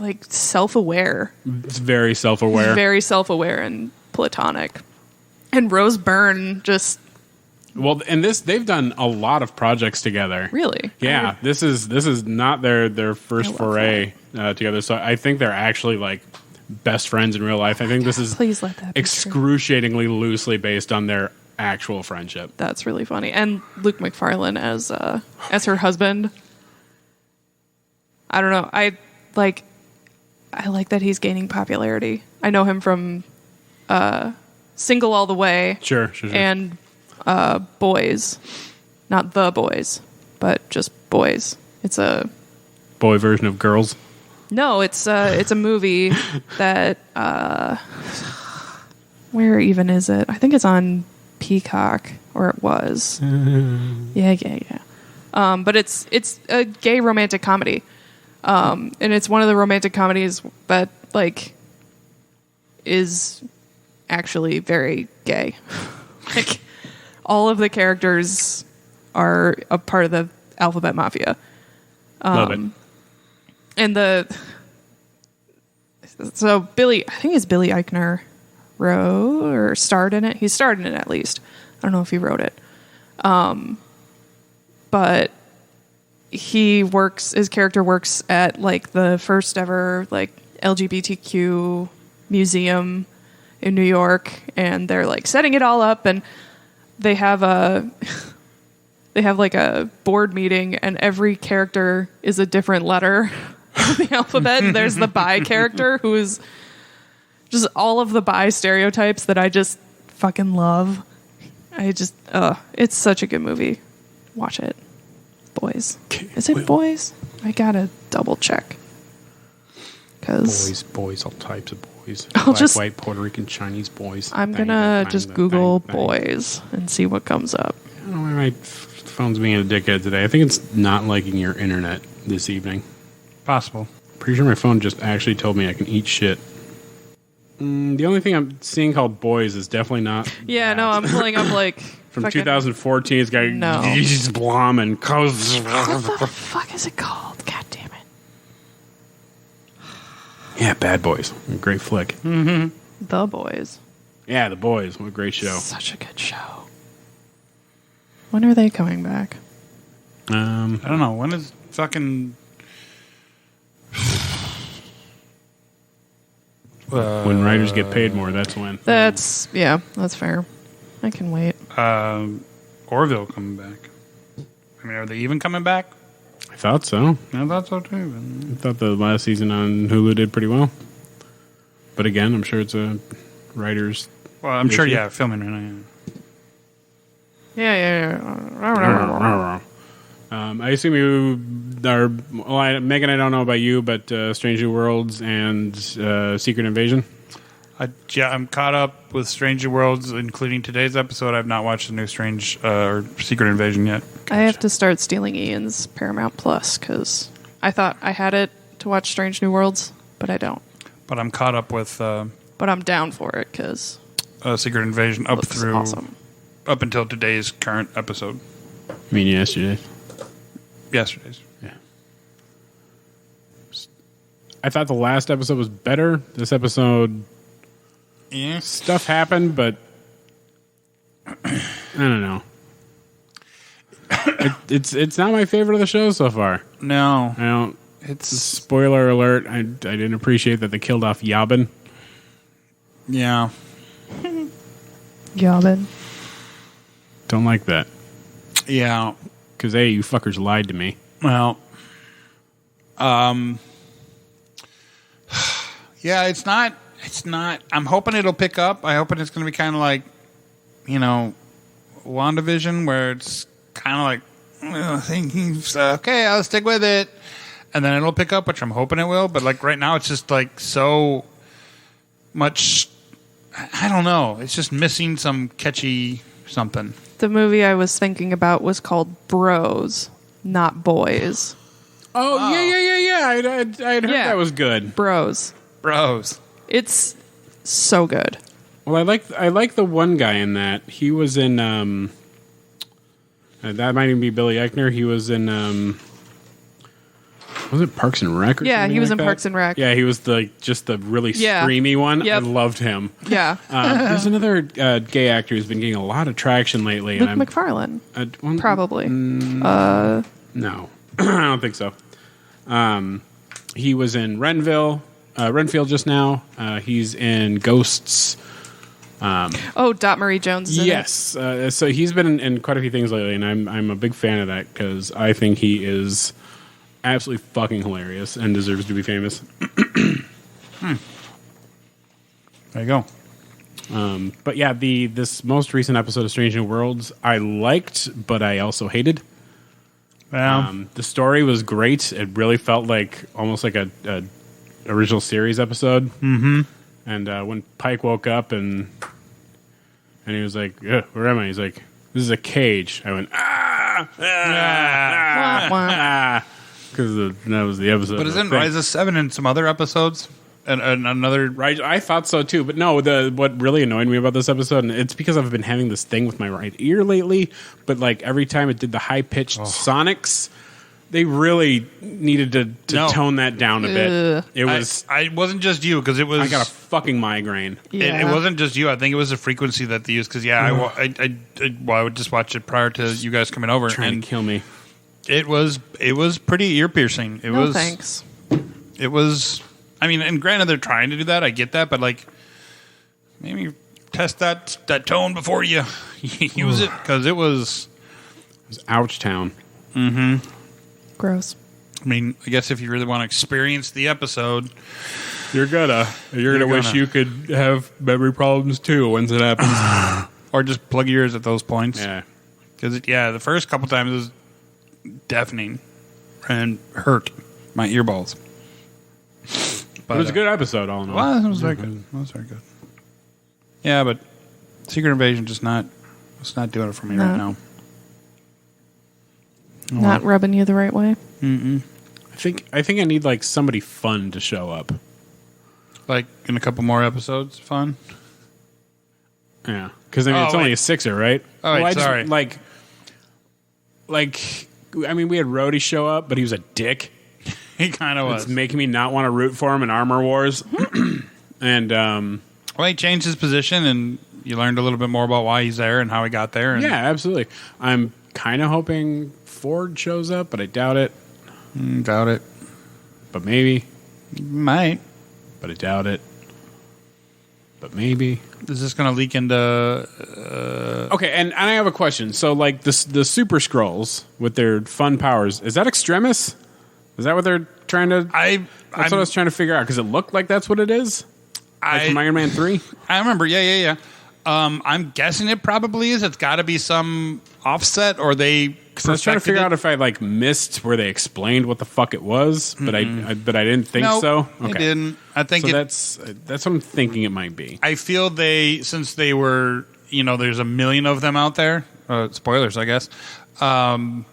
like self-aware. It's very self-aware. Very self-aware in Platonic. And Rose Byrne just Well, and they've done a lot of projects together. really. Yeah, this is not their first I love foray together. So I think they're actually like best friends in real life. I think this is Please let that be true. excruciatingly loosely based on their actual friendship. That's really funny. And Luke McFarlane as her husband. I don't know. I like that he's gaining popularity. I know him from Single All the Way Sure. and Boys. Not The Boys, but just Boys. It's a Boy version of Girls. no, it's a movie that where even is it? I think it's on Peacock, or it was. Yeah. But it's a gay romantic comedy, and it's one of the romantic comedies that like is actually very gay. Like all of the characters are a part of the Alphabet Mafia. Love it. And so Billy, I think it's Billy Eichner wrote or starred in it. He starred in it at least. I don't know if he wrote it. But his character works at like the first ever like LGBTQ museum in New York, and they're like setting it all up, and they have like a board meeting, and every character is a different letter of the alphabet. And there's the bi character who is just all of the bi stereotypes that I just fucking love. It's such a good movie. Watch it. Boys. Is it boys? I gotta double check. Boys, all types of boys. I'll Black, just- white, Puerto Rican, Chinese boys. I'm Bang, gonna bang, just bang, Google bang, bang. boys and see what comes up. I don't know why my phone's being a dickhead today. I think it's not liking your internet this evening. Possible. Pretty sure my phone just actually told me I can eat shit. The only thing I'm seeing called boys is definitely not. Yeah, that. no, I'm pulling up like From fucking- 2014. It's got No. Jesus Blom and What the fuck is it called? God damn it. yeah, Bad Boys. Great flick. The Boys. Yeah, The Boys. What a great show. Such a good show. When are they coming back? I don't know. When is fucking... When writers get paid more, that's when. That's fair. I can wait. Orville coming back. I mean, are they even coming back? I thought so. I thought so too. I thought the last season on Hulu did pretty well. But again, I'm sure it's a writer's. Well, I'm sure, issue. yeah, filming right now. Yeah. I assume you are. Well, Megan, I don't know about you, but Strange New Worlds and Secret Invasion. I'm caught up with Strange New Worlds, including today's episode. I've not watched the new Strange or Secret Invasion yet. I have to start stealing Ian's Paramount Plus because I thought I had it to watch Strange New Worlds, but I don't. But I'm caught up with But I'm down for it because Secret Invasion up looks through awesome. up until today's current episode. I mean, yesterday's. Yesterday's. Yeah. I thought the last episode was better. This episode, stuff happened, but I don't know. It's not my favorite of the show so far. No, I don't. it's Spoiler alert! I didn't appreciate that they killed off Yabin. yeah. Yabin. Don't like that Yeah. because you fuckers lied to me. Well, yeah, it's not. I'm hoping it'll pick up. I hoping it's going to be kind of like, WandaVision, where it's kind of like, okay, I'll stick with it, and then it'll pick up, which I'm hoping it will. But like right now, it's just like so much. I don't know. It's just missing some catchy something. The movie I was thinking about was called Bros, not Boys. Oh, yeah. I'd heard Yeah. that was good. Bros. It's so good. Well, I like the one guy in that. He was in that might even be Billy Eichner. He was in was it Parks and Rec? Or Yeah, something he was like in that? Parks and Rec. Yeah, he was just the really screamy one. Yep. I loved him. Yeah. There's another gay actor who's been getting a lot of traction lately. Luke and McFarlane. Probably. No, I don't think so. He was in Renfield just now. He's in Ghosts. Dot Marie Jones is in it. Yes. So he's been in quite a few things lately, and I'm a big fan of that because I think he is absolutely fucking hilarious and deserves to be famous. There you go. But yeah, this most recent episode of Strange New Worlds I liked, but I also hated. The story was great. It really felt like almost like a original series episode. Mm-hmm. And when Pike woke up and he was like, "Where am I?" He's like, "This is a cage." I went, because that was the episode. But isn't Rise of 7 and some other episodes? And another... Right, I thought so too, but no. What really annoyed me about this episode, and it's because I've been having this thing with my right ear lately. But like every time it did the high pitched sonics, they really needed to tone that down a bit. It was. It wasn't just you because it was. I got a fucking migraine. Yeah. It wasn't just you. I think it was the frequency that they used. Because I would just watch it prior to you guys coming over, Trying and to kill me. It was pretty ear piercing. No thanks. It was. I mean, and granted, they're trying to do that. I get that, but like, maybe test that tone before you use it, because it was ouch town. Mm-hmm. Gross. I mean, I guess if you really want to experience the episode, you're gonna wish you could have memory problems too once it happens, or just plug your ears at those points. Yeah, because the first couple times it was deafening and hurt my earballs. But it was a good episode, all in all. Well, it was very good. It was very good. Yeah, but Secret Invasion it's not doing it for me right now. Not rubbing you the right way. Mm-mm. I think I need like somebody fun to show up. Like in a couple more episodes, fun. Yeah, because I mean it's only a 6er, right? Oh, wait, sorry. I mean, we had Rhodey show up, but he was a dick. He kind of was. It's making me not want to root for him in Armor Wars. And well, he changed his position, and you learned a little bit more about why he's there and how he got there. And yeah, absolutely. I'm kind of hoping Ford shows up, but I doubt it. Doubt it. But maybe. Might. But I doubt it. But maybe. Is this going to leak into... Okay, and I have a question. So, like, the Super Skrulls with their fun powers, is that Extremis? Is that what they're trying to... That's what I was trying to figure out, because it looked like that's what it is. Like from Iron Man 3? I remember, yeah. I'm guessing it probably is. It's got to be some offset, or they... Because I was trying to figure out if I like missed where they explained what the fuck it was, but I didn't think so. Okay. It didn't. I think so. That's what I'm thinking it might be. I feel since they were, there's a million of them out there. Spoilers, I guess. And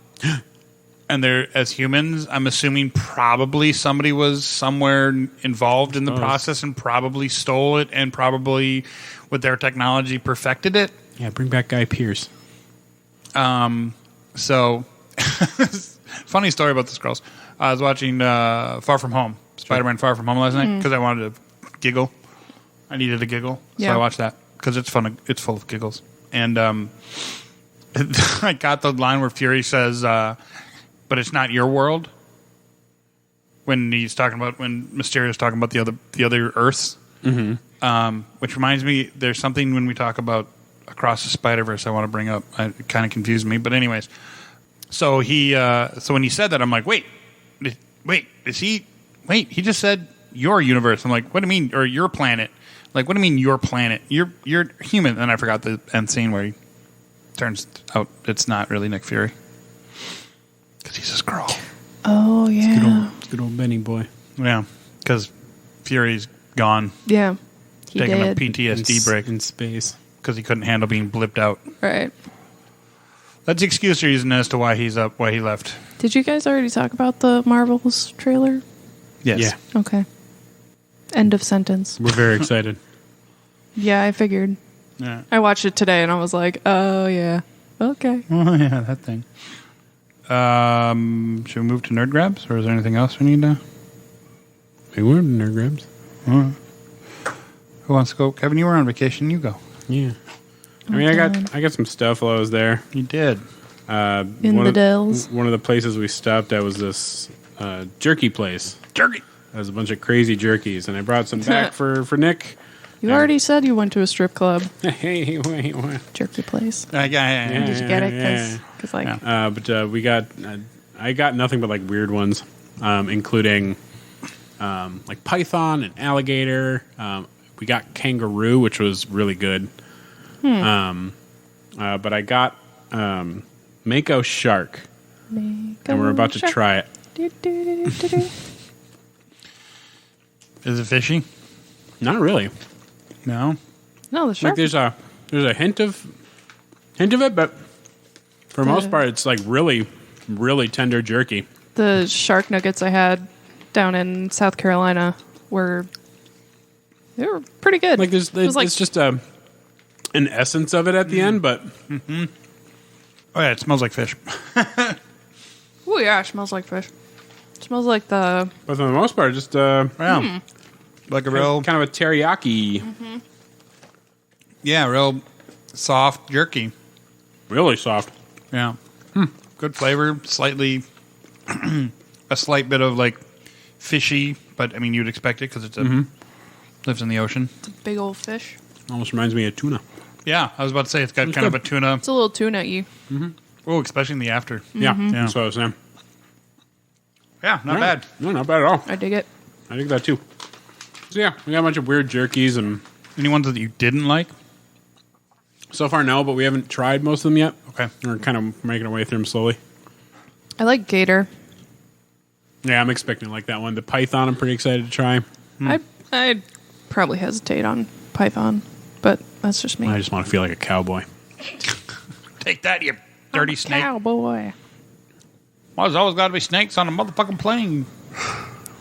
they're as humans. I'm assuming probably somebody was somewhere involved in the process and probably stole it and probably with their technology perfected it. Yeah, bring back Guy Pearce. So, funny story about the Skrulls. I was watching Far From Home, Spider-Man Far From Home last night because I wanted to giggle. I needed a giggle, so I watched that because it's fun. It's full of giggles. And I got the line where Fury says, "But it's not your world." When Mysterio's talking about the other Earths, which reminds me, there's something when we talk about Across the Spider-Verse I want to bring up. It kind of confused me, but anyways. So when he said that, I'm like, wait, he just said your universe. I'm like, what do you mean, or your planet? Like, what do you mean your planet? You're human. And I forgot the end scene where he turns out it's not really Nick Fury. Because he's a Skrull. Oh, yeah. It's good old Benny boy. Yeah, because Fury's gone. Yeah, taking a PTSD break in space. Because he couldn't handle being blipped out. Right. That's the excuse they're using as to why he left. Did you guys already talk about the Marvels trailer? Yes. Yeah. Okay. End of sentence. We're very excited. Yeah, I figured. Yeah. I watched it today and I was like, oh, yeah. Okay. Oh, yeah, that thing. Should we move to Nerd Grabs, or is there anything else we need to? We were in Nerd Grabs. Who wants to go? Kevin, you were on vacation. You go. Yeah. I mean, I got some stuff while I was there. You did. In the Dells. One of the places we stopped at was this jerky place. Jerky. There's a bunch of crazy jerkies, and I brought some back for Nick. You already said you went to a strip club. Hey, wait, what? Jerky place. Yeah. Did you get it? Because I got nothing but like weird ones, including like python and alligator. We got kangaroo, which was really good. But I got Mako shark, and we're about to try it. Is it fishy? Not really. No. No, the shark. Like there's a hint of it, but for the most part, it's like really, really tender jerky. The shark nuggets I had down in South Carolina they were pretty good. Like it's just an essence of it at the end, but oh yeah, it smells like fish. Oh yeah, it smells like fish. It smells like the. But for the most part, just like a real kind of a teriyaki. Yeah, real soft jerky. Really soft. Yeah. Good good flavor. Slightly, a slight bit of like fishy, but I mean you'd expect it because it's lives in the ocean. It's a big old fish. Almost reminds me of tuna. Yeah, I was about to say it's got kind of a tuna. It's a little tuna-y. Oh, especially in the after. Yeah, Yeah. that's what I was saying. Yeah, not bad. No, not bad at all. I dig it. I think that too. So yeah, we got a bunch of weird jerkies, and Any ones that you didn't like? so far no, but we haven't tried most of them yet. Okay. We're kind of making our way through them slowly. I like gator. Yeah, I'm expecting like that one. The python, I'm pretty excited to try. I'd probably hesitate on python, but that's just me. I just want to feel like a cowboy. Take that, you dirty snake. Cowboy. Well, there's always got to be snakes on a motherfucking plane.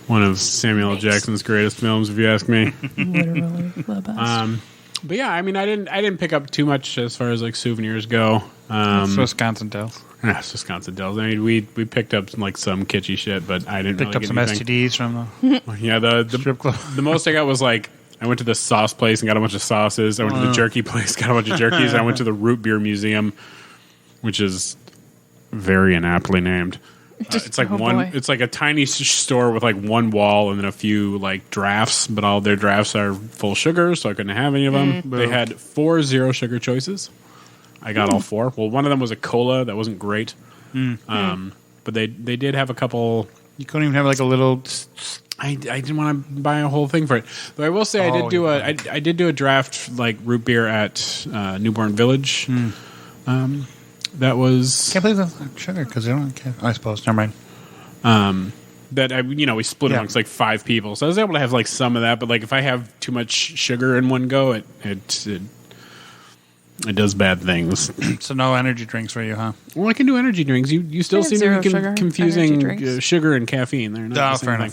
One of Samuel L. Jackson's greatest films, if you ask me. Literally the best. But yeah, I mean, I didn't pick up too much as far as like souvenirs go. It's Wisconsin Dells. It's Wisconsin Dells. I mean, we picked up like some kitschy shit, but I didn't Picked really up some get anything. STDs from the Yeah, the strip club. the most I got was like I went to the sauce place and got a bunch of sauces. I went to the jerky place, got a bunch of jerkies. I went to the root beer museum, which is very inaptly named. It's like boy. it's like a tiny store with like one wall and then a few like drafts, but all their drafts are full sugar, so I couldn't have any of them. They had 4 zero sugar choices. I got all 4. Well, one of them was a cola that wasn't great, but they did have a couple. You couldn't even have like a little. I didn't want to buy a whole thing for it. But I will say I did do a draft like root beer at Newborn Village. That was Can't believe that's sugar because they don't. I suppose. Never mind. that we split Yeah. amongst like 5 people, so I was able to have like some of that. But like if I have too much sugar in one go, it does bad things. So no energy drinks for you, huh? Well, I can do energy drinks. You still I have seem to zero be sugar energy confusing drinks. sugar and caffeine. They're not the same fair thing.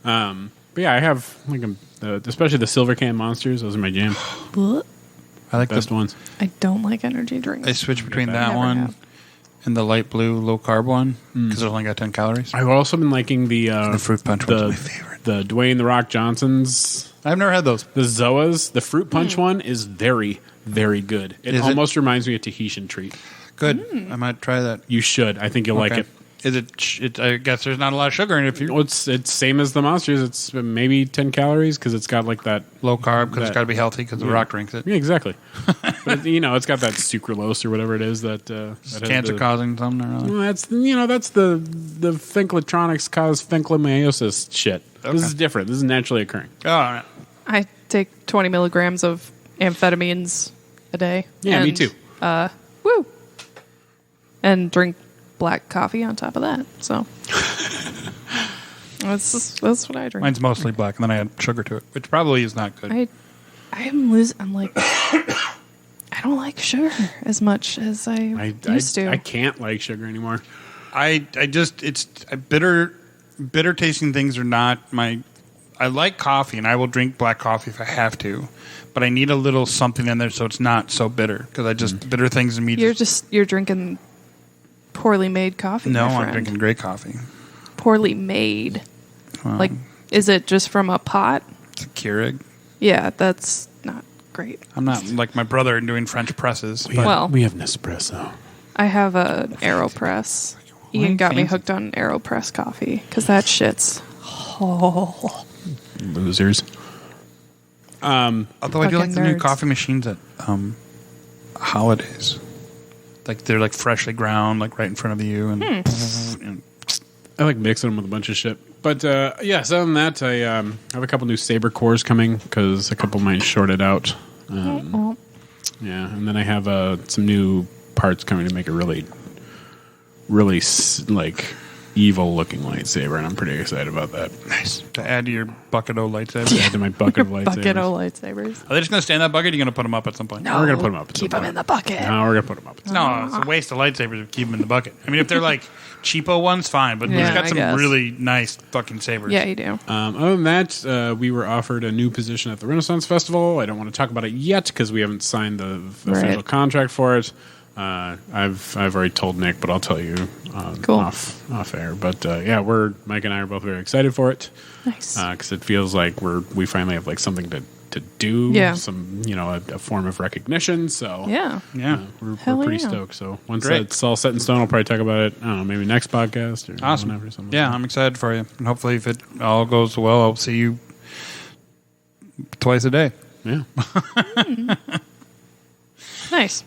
enough. But yeah, I have like especially the silver can monsters. Those are my jam. I like Best ones. I don't like energy drinks. I switch between that. that Never one have. and the light blue low carb one because it only got 10 calories. I've also been liking the fruit punch one's my favorite. The Dwayne the Rock Johnson's. I've never had those. The Zoas, the fruit punch one is very, very good. It Is it? almost reminds me of Tahitian treat. Good. I might try that. You should. I think you'll like Okay. it. Is it? I guess there's not a lot of sugar in it. If you Well, it's same as the monsters. It's maybe 10 calories because it's got like that. low carb because it's That- got to be healthy because the Rock drinks it. Yeah, exactly. But it's got that sucralose or whatever it is that has Cancer the- causing something or other. Well, that's the Finklatronics cause Finklemeiosis shit. This Okay. is different. This is naturally occurring. Oh, all right. I take 20 milligrams of amphetamines a day. Yeah, me too. Woo! And drink black coffee on top of that. So that's what I drink. Mine's mostly black, and then I add sugar to it, which probably is not good. I am losing. I'm like, I don't like sugar as much as I used to. I can't like sugar anymore. Bitter tasting things are not my. I like coffee, and I will drink black coffee if I have to, but I need a little something in there so it's not so bitter because I just bitter things in me. You're drinking poorly made coffee. No, my I'm friend. drinking great coffee. Poorly made. Well, Like, is it just from a pot? it's a Keurig. Yeah, that's not great. I'm not like my brother doing French presses. But Well- we have Nespresso. I have an AeroPress. Ian got me fancy. hooked on AeroPress coffee because that shit's. Losers. although I do like Fucking the new nerds. coffee machines at Holidays. Like they're like freshly ground, like right in front of you, and I like mixing them with a bunch of shit. But yeah, so other than that, I have a couple new Saber cores coming because a couple of mine shorted out. Yeah, and then I have some new parts coming to make a really like evil-looking lightsaber, and I'm pretty excited about that. nice to add to your bucket o lightsaber. Add to my bucket of lightsabers. Bucket of lightsabers. Are they just going to stay in that bucket? Or are you going to put them up at some point? No, We're gonna put 'em up at Keep some them point. in the bucket. No, we're gonna put them up. No, it's a waste of lightsabers if you keep them in the bucket. I mean, if they're like cheapo ones, fine. But Yeah, we've got I some guess. really nice fucking sabers. Yeah, you do. Other than that, we were offered a new position at the Renaissance Festival. I don't want to talk about it yet because we haven't signed the official Right. contract for it. I've already told Nick, but I'll tell you Cool. off air. But yeah, Mike and I are both very excited for it Nice. because it feels like we finally have like something to to do. Yeah. Some, a form of recognition. So Yeah. we're Hell pretty yeah. stoked. So once Great. that's all set in stone, I'll probably talk about it. I don't know, maybe next podcast or Awesome. whenever. Something Yeah, like I'm excited for you. And hopefully, if it all goes well, I'll see you twice a day. that. Yeah. Nice.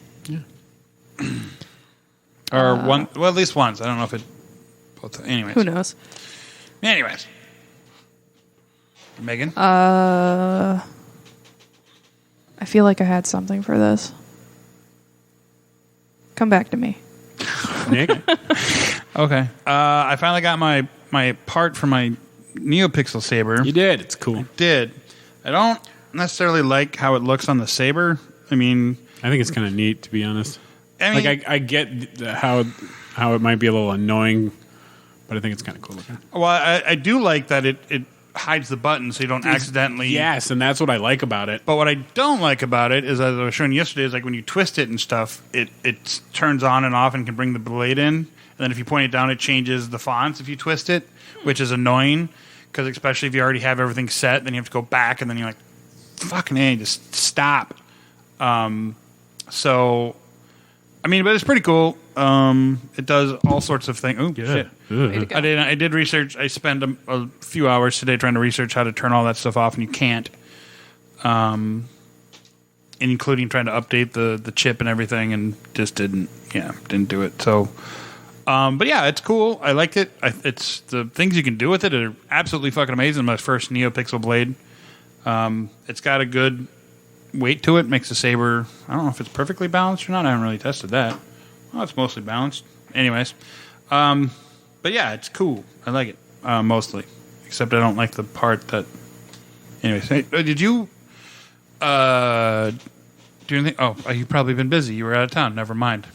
Or at least once. I don't know if it. Both. Anyways. Who knows? Anyways. Megan? I feel like I had something for this. Come back to me. Nick? Okay. I finally got my part for my NeoPixel saber. You did. It's cool. Did. I don't necessarily like how it looks on the saber. I mean, I think it's kind of neat, to be honest. I mean, I get how it might be a little annoying, but I think it's kind of cool looking. well, I do like that it hides the button so you don't accidentally. Yes, and that's what I like about it. But what I don't like about it is, as I was showing you yesterday, is like when you twist it and stuff, it turns on and off and can bring the blade in. And then if you point it down, it changes the fonts if you twist it, which is annoying because especially if you already have everything set, then you have to go back and then you're like, fucking A, just stop. So, I mean, but it's pretty cool. It does all sorts of things. Oh, shit. Ugh. I did research. I spent a few hours today trying to research how to turn all that stuff off, and you can't. Including trying to update the chip and everything, and just didn't do it. So, but yeah, it's cool. I liked it. It's the things you can do with it are absolutely fucking amazing. My first NeoPixel blade. It's got a good weight to it. Makes the saber. I don't know if it's perfectly balanced or not. I haven't really tested that. Well, it's mostly balanced. Anyways, but yeah, it's cool. I like it mostly, except I don't like the part that. Anyways, hey, did you do anything? Oh, you've probably been busy. You were out of town. Never mind.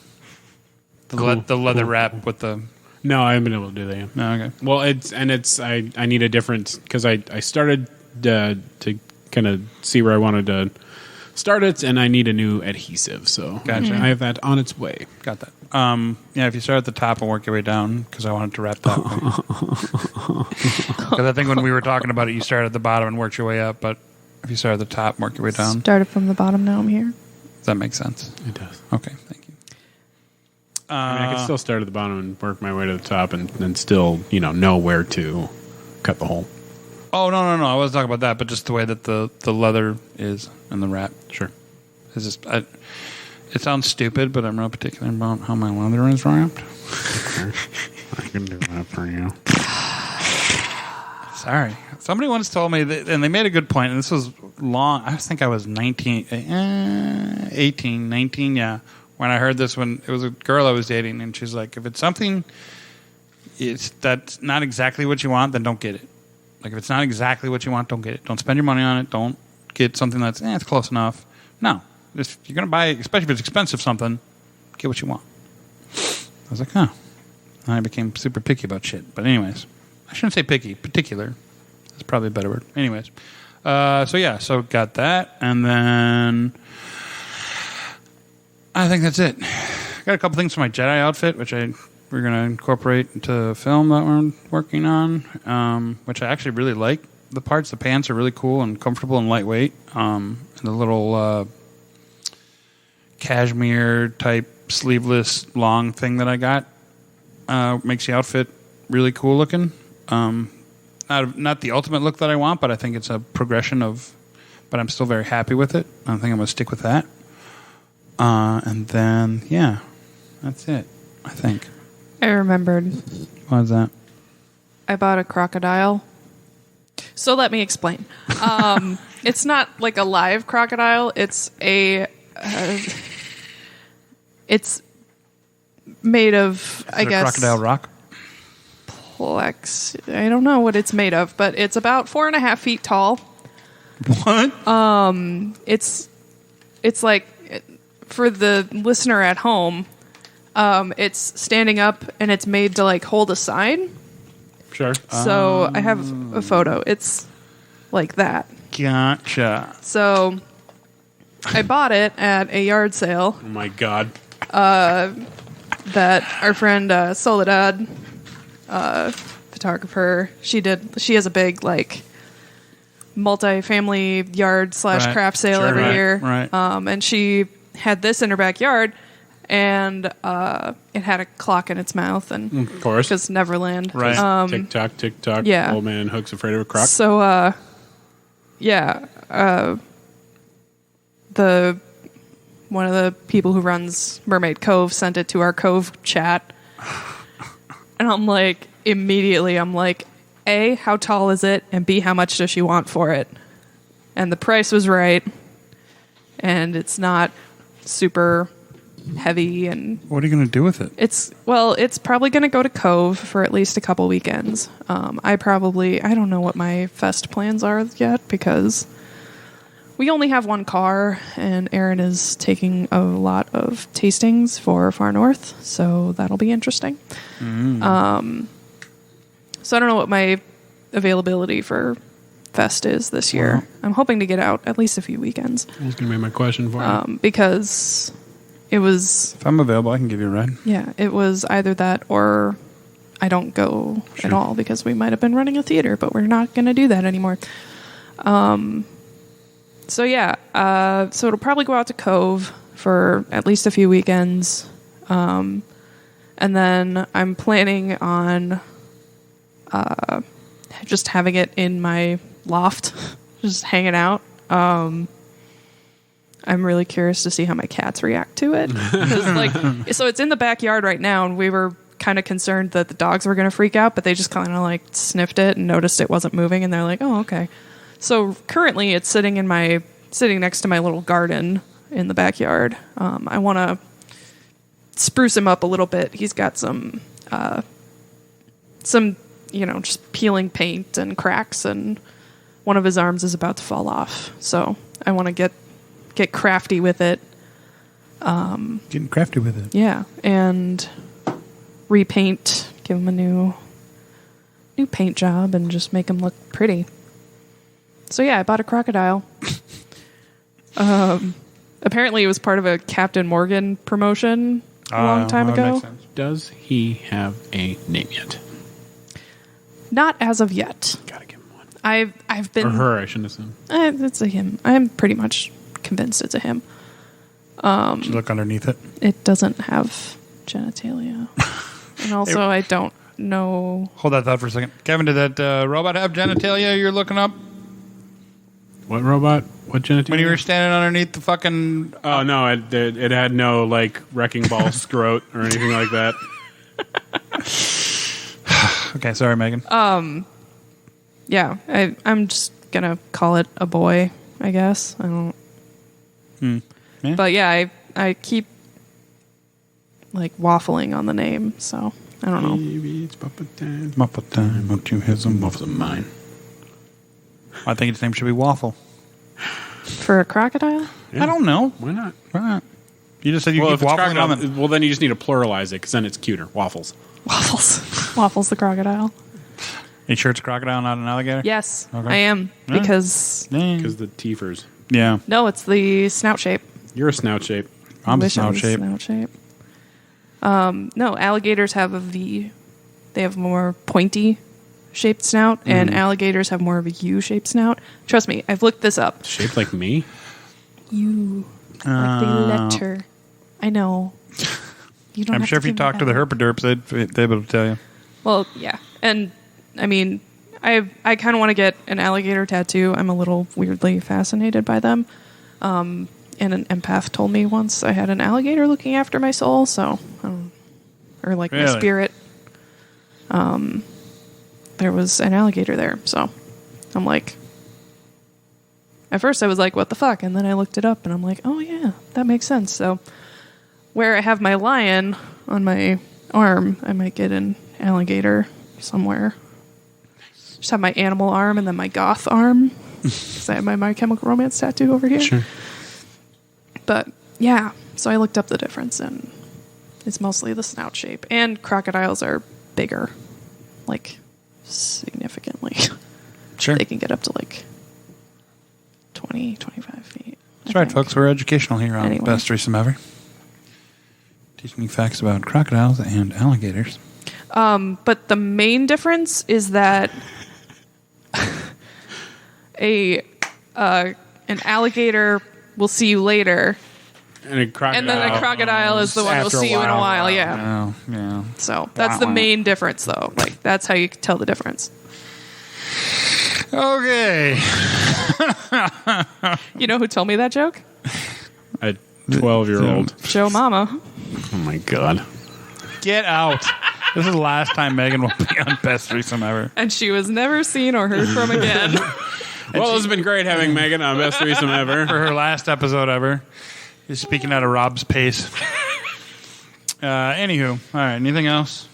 The leather wrap with the. No, I haven't been able to do that yet. No, okay. Well, I need a different, because I started to kind of see where I wanted to start it, and I need a new adhesive. So Gotcha. I have that on its way. Got that. Yeah, if you start at the top and work your way down, because I wanted to wrap that way. Because I think when we were talking about it, you started at the bottom and worked your way up, but if you start at the top and work your way down, Started from the bottom, now I'm here. that makes sense. It does. Okay, thank you. I mean, I can still start at the bottom and work my way to the top, and then still, know where to cut the hole. Oh, no. I wasn't talking about that, but just the way that the leather is and the wrap. Sure. It's just, it sounds stupid, but I'm real particular about how my leather is wrapped. I can do that for you. Sorry. Somebody once told me, and they made a good point, and this was long. I think I was 19, yeah, when I heard this. When it was a girl I was dating, and she's like, if it's something that's not exactly what you want, then don't get it. Like, if it's not exactly what you want, don't get it. Don't spend your money on it. Don't get something that's, it's close enough. No. If you're going to buy, especially if it's expensive something, get what you want. I was like, huh. And I became super picky about shit. But anyways, I shouldn't say picky. Particular. That's probably a better word. Anyways. So got that. And then I think that's it. Got a couple things for my Jedi outfit, which we're going to incorporate into a film that we're working on, which I actually really like. The parts, the pants are really cool and comfortable and lightweight. And the little cashmere type sleeveless long thing that I got makes the outfit really cool looking. Not the ultimate look that I want, but I think it's a progression but I'm still very happy with it. I think I'm going to stick with that. And then, yeah, that's it, I think. I remembered. What is that? I bought a crocodile. So let me explain. It's not like a live crocodile. It's it's made of, I guess, Crocodile Rock? plex. I don't know what it's made of, but it's about 4.5 feet tall. What? It's like, for the listener at home, it's standing up and it's made to like hold a sign. Sure. So I have a photo. It's like that. Gotcha. So I bought it at a yard sale Oh my God. that our friend Soledad, photographer, she has a big like multi-family yard / Right. craft sale Sure. every Right. year. Right. And she had this in her backyard, and it had a clock in its mouth, and Of course. because Neverland. Right. Tick tock, tick tock. yeah. Old man Hook's afraid of a croc. So, one of the people who runs Mermaid Cove sent it to our Cove chat, and I'm like, immediately, A, how tall is it, and B, how much does she want for it? And the price was right, and it's not super heavy, and What are you going to do with it? it's probably going to go to Cove for at least a couple weekends. I don't know what my fest plans are yet, because we only have one car, and Aaron is taking a lot of tastings for Far North, so that'll be interesting. So I don't know what my availability for fest is this year. Wow. I'm hoping to get out at least a few weekends, That was going to be my question for you. because it was, If I'm available, I can give you a ride. yeah, it was either that or I don't go at all, because we might have been running a theater, but we're not going to do that anymore. So yeah, so it'll probably go out to Cove for at least a few weekends. And then I'm planning on just having it in my loft, just hanging out. I'm really curious to see how my cats react to it. 'Cause, so it's in the backyard right now, and we were kind of concerned that the dogs were going to freak out, but they just kind of sniffed it and noticed it wasn't moving, and they're like, oh, okay. So currently it's sitting next to my little garden in the backyard. I want to spruce him up a little bit. He's got some just peeling paint and cracks, and one of his arms is about to fall off. So I want to get crafty with it. Getting crafty with it. Yeah, and repaint, give him a new paint job, and just make him look pretty. So yeah, I bought a crocodile. Apparently it was part of a Captain Morgan promotion a long time That ago. makes sense. Does he have a name yet? Not as of yet. Gotta give him one. I've been Or her, I shouldn't assume. It's a him. I'm pretty much convinced it's a him. Did you look underneath it? It doesn't have genitalia, and also I don't know. Hold that thought for a second. Kevin, did that robot have genitalia you're looking up? What robot? What genitalia? When you were standing underneath the fucking... Oh, no, it had no, wrecking ball scrot or anything like that. Okay, sorry, Megan. Yeah, I'm just gonna call it a boy, I guess. I don't. Yeah. But yeah, I keep waffling on the name, so I don't know. Maybe it's Papa time. Muppet time, won't you hear some muffs of mine? I think its name should be Waffle. For a crocodile? Yeah. I don't know. Why not? Why not? You just said you Well, keep if it's waffling crocodile, on it. well, then you just need to pluralize it, because then it's cuter. Waffles. Waffles the crocodile. You sure it's a crocodile, not an alligator? Yes, Okay. I am, Yeah. because Because the teethers. Yeah. no, it's the snout shape. You're a snout shape. I'm a Wish I snout was shape. Snout shape. No, alligators have a V. They have more pointy shaped snout, and alligators have more of a U-shaped snout. Trust me, I've looked this up. Shaped like me? U, like the letter. I know. You don't I'm have sure if you give me talk to the that. herpaderps, they'd be able to tell you. Well, yeah, and I mean, I kind of want to get an alligator tattoo. I'm a little weirdly fascinated by them. And an empath told me once I had an alligator looking after my soul, so or my Really? spirit. There was an alligator there, so I'm like. At first, I was like, "What the fuck?" And then I looked it up, and I'm like, "Oh yeah, that makes sense." So, where I have my lion on my arm, I might get an alligator somewhere. Just have my animal arm and then my goth arm. Because I have my Chemical Romance tattoo over here. Sure. But yeah, so I looked up the difference, and it's mostly the snout shape. And crocodiles are bigger, significantly. Sure. They can get up to 20, 25 feet. That's right, folks. We're educational here on Anyway. Best Threesome Ever. Teaching you facts about crocodiles and alligators. But the main difference is that an alligator will see you later, And a crocodile. and then a crocodile is the one who'll After a see you in a while. while. Yeah. Oh, yeah. So that's the main difference, though. Like that's how you can tell the difference. Okay. You know who told me that joke? A 12-year-old. Joe Mama. Oh my god. Get out. This is the last time Megan will be on Best Threesome Ever. And she was never seen or heard from again. Well, it's been great having Megan on Best Threesome Ever. For her last episode ever. He's speaking out of Robb's pace. Anywho, all right, anything else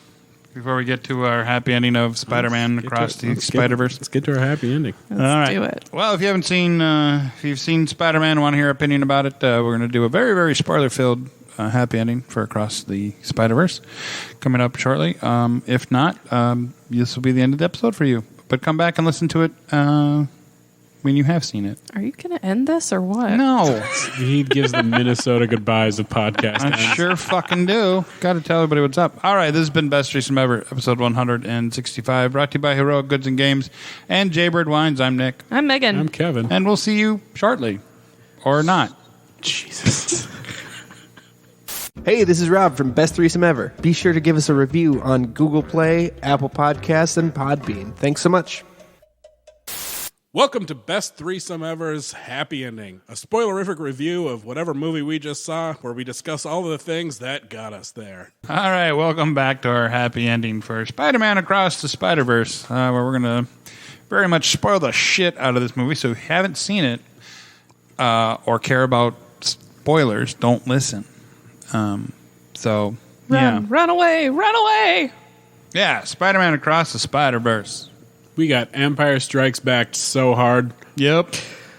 before we get to our happy ending of Spider-Man Across the Spider-Verse? Let's get to our happy ending. Let's do it. Well, if you haven't seen, if you've seen Spider-Man and want to hear our opinion about it, we're going to do a very, very spoiler-filled happy ending for Across the Spider-Verse coming up shortly. If not, this will be the end of the episode for you. But come back and listen to it when you have seen it. Are you going to end this or what? No. He gives the Minnesota goodbyes of podcast. I sure fucking do. Got to tell everybody what's up. All right, this has been Best Threesome Ever, episode 165, brought to you by Heroic Goods and Games and Jaybird Wines. I'm Nick. I'm Megan. I'm Kevin. And we'll see you shortly. Or not. Jesus. Hey, this is Rob from Best Threesome Ever. Be sure to give us a review on Google Play, Apple Podcasts, and Podbean. Thanks so much. Welcome to Best Threesome Ever's Happy Ending, a spoilerific review of whatever movie we just saw, where we discuss all of the things that got us there. All right, welcome back to our happy ending for Spider-Man Across the Spider-Verse, where we're going to very much spoil the shit out of this movie. So if you haven't seen it or care about spoilers, don't listen. Run away. Yeah, Spider-Man Across the Spider-Verse. We got Empire Strikes Back so hard. Yep.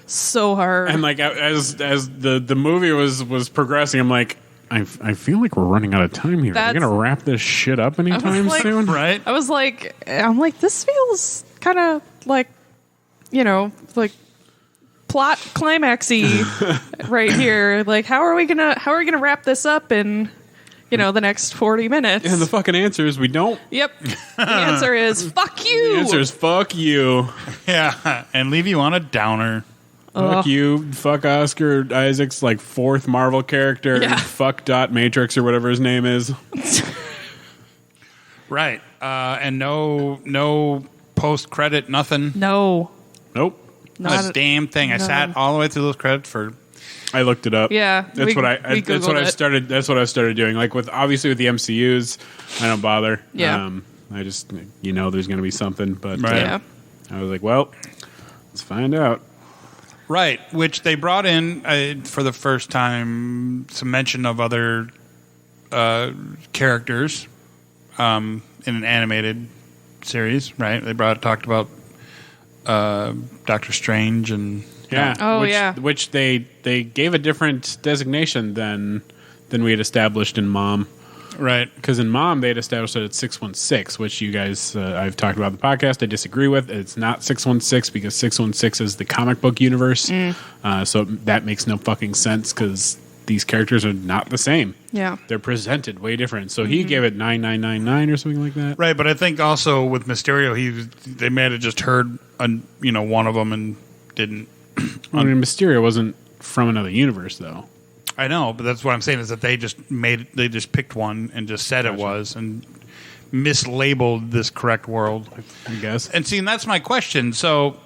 So hard. And like as the movie was progressing, I'm like, I feel like we're running out of time here. Are we gonna wrap this shit up anytime soon? Right? I'm like, this feels kind of like, like plot climaxy right here. Like, how are we gonna wrap this up in, the next 40 minutes? And the fucking answer is we don't. Yep. The answer is fuck you. The answer is fuck you. Yeah, and leave you on a downer. Fuck you. Fuck Oscar Isaac's like fourth Marvel character. Yeah. Fuck Dot Matrix or whatever his name is. Right. And no post-credit, nothing. No. Nope. Not a damn thing. I sat all the way through those credits for... I looked it up. Yeah, that's we what I Googled started. That's what I started doing. Like with the MCUs, I don't bother. Yeah. I just there's going to be something, but Right. Yeah. I was like, well, let's find out. Right, which they brought in for the first time some mention of other characters in an animated series. Right, they talked about Doctor Strange and. Yeah. Oh, yeah. Which they gave a different designation than we had established in Mom. Right. Because in Mom, they had established that it's 616, which you guys, I've talked about in the podcast. I disagree with. It's not 616 because 616 is the comic book universe. So that makes no fucking sense because these characters are not the same. Yeah. They're presented way different. So he gave it 9999 or something like that. Right, but I think also with Mysterio, they may have just heard one of them and didn't. I mean, Mysterio wasn't from another universe, though. I know, but that's what I'm saying is that they just picked one and just said it was and mislabeled this correct world, I guess. And see, and that's my question. So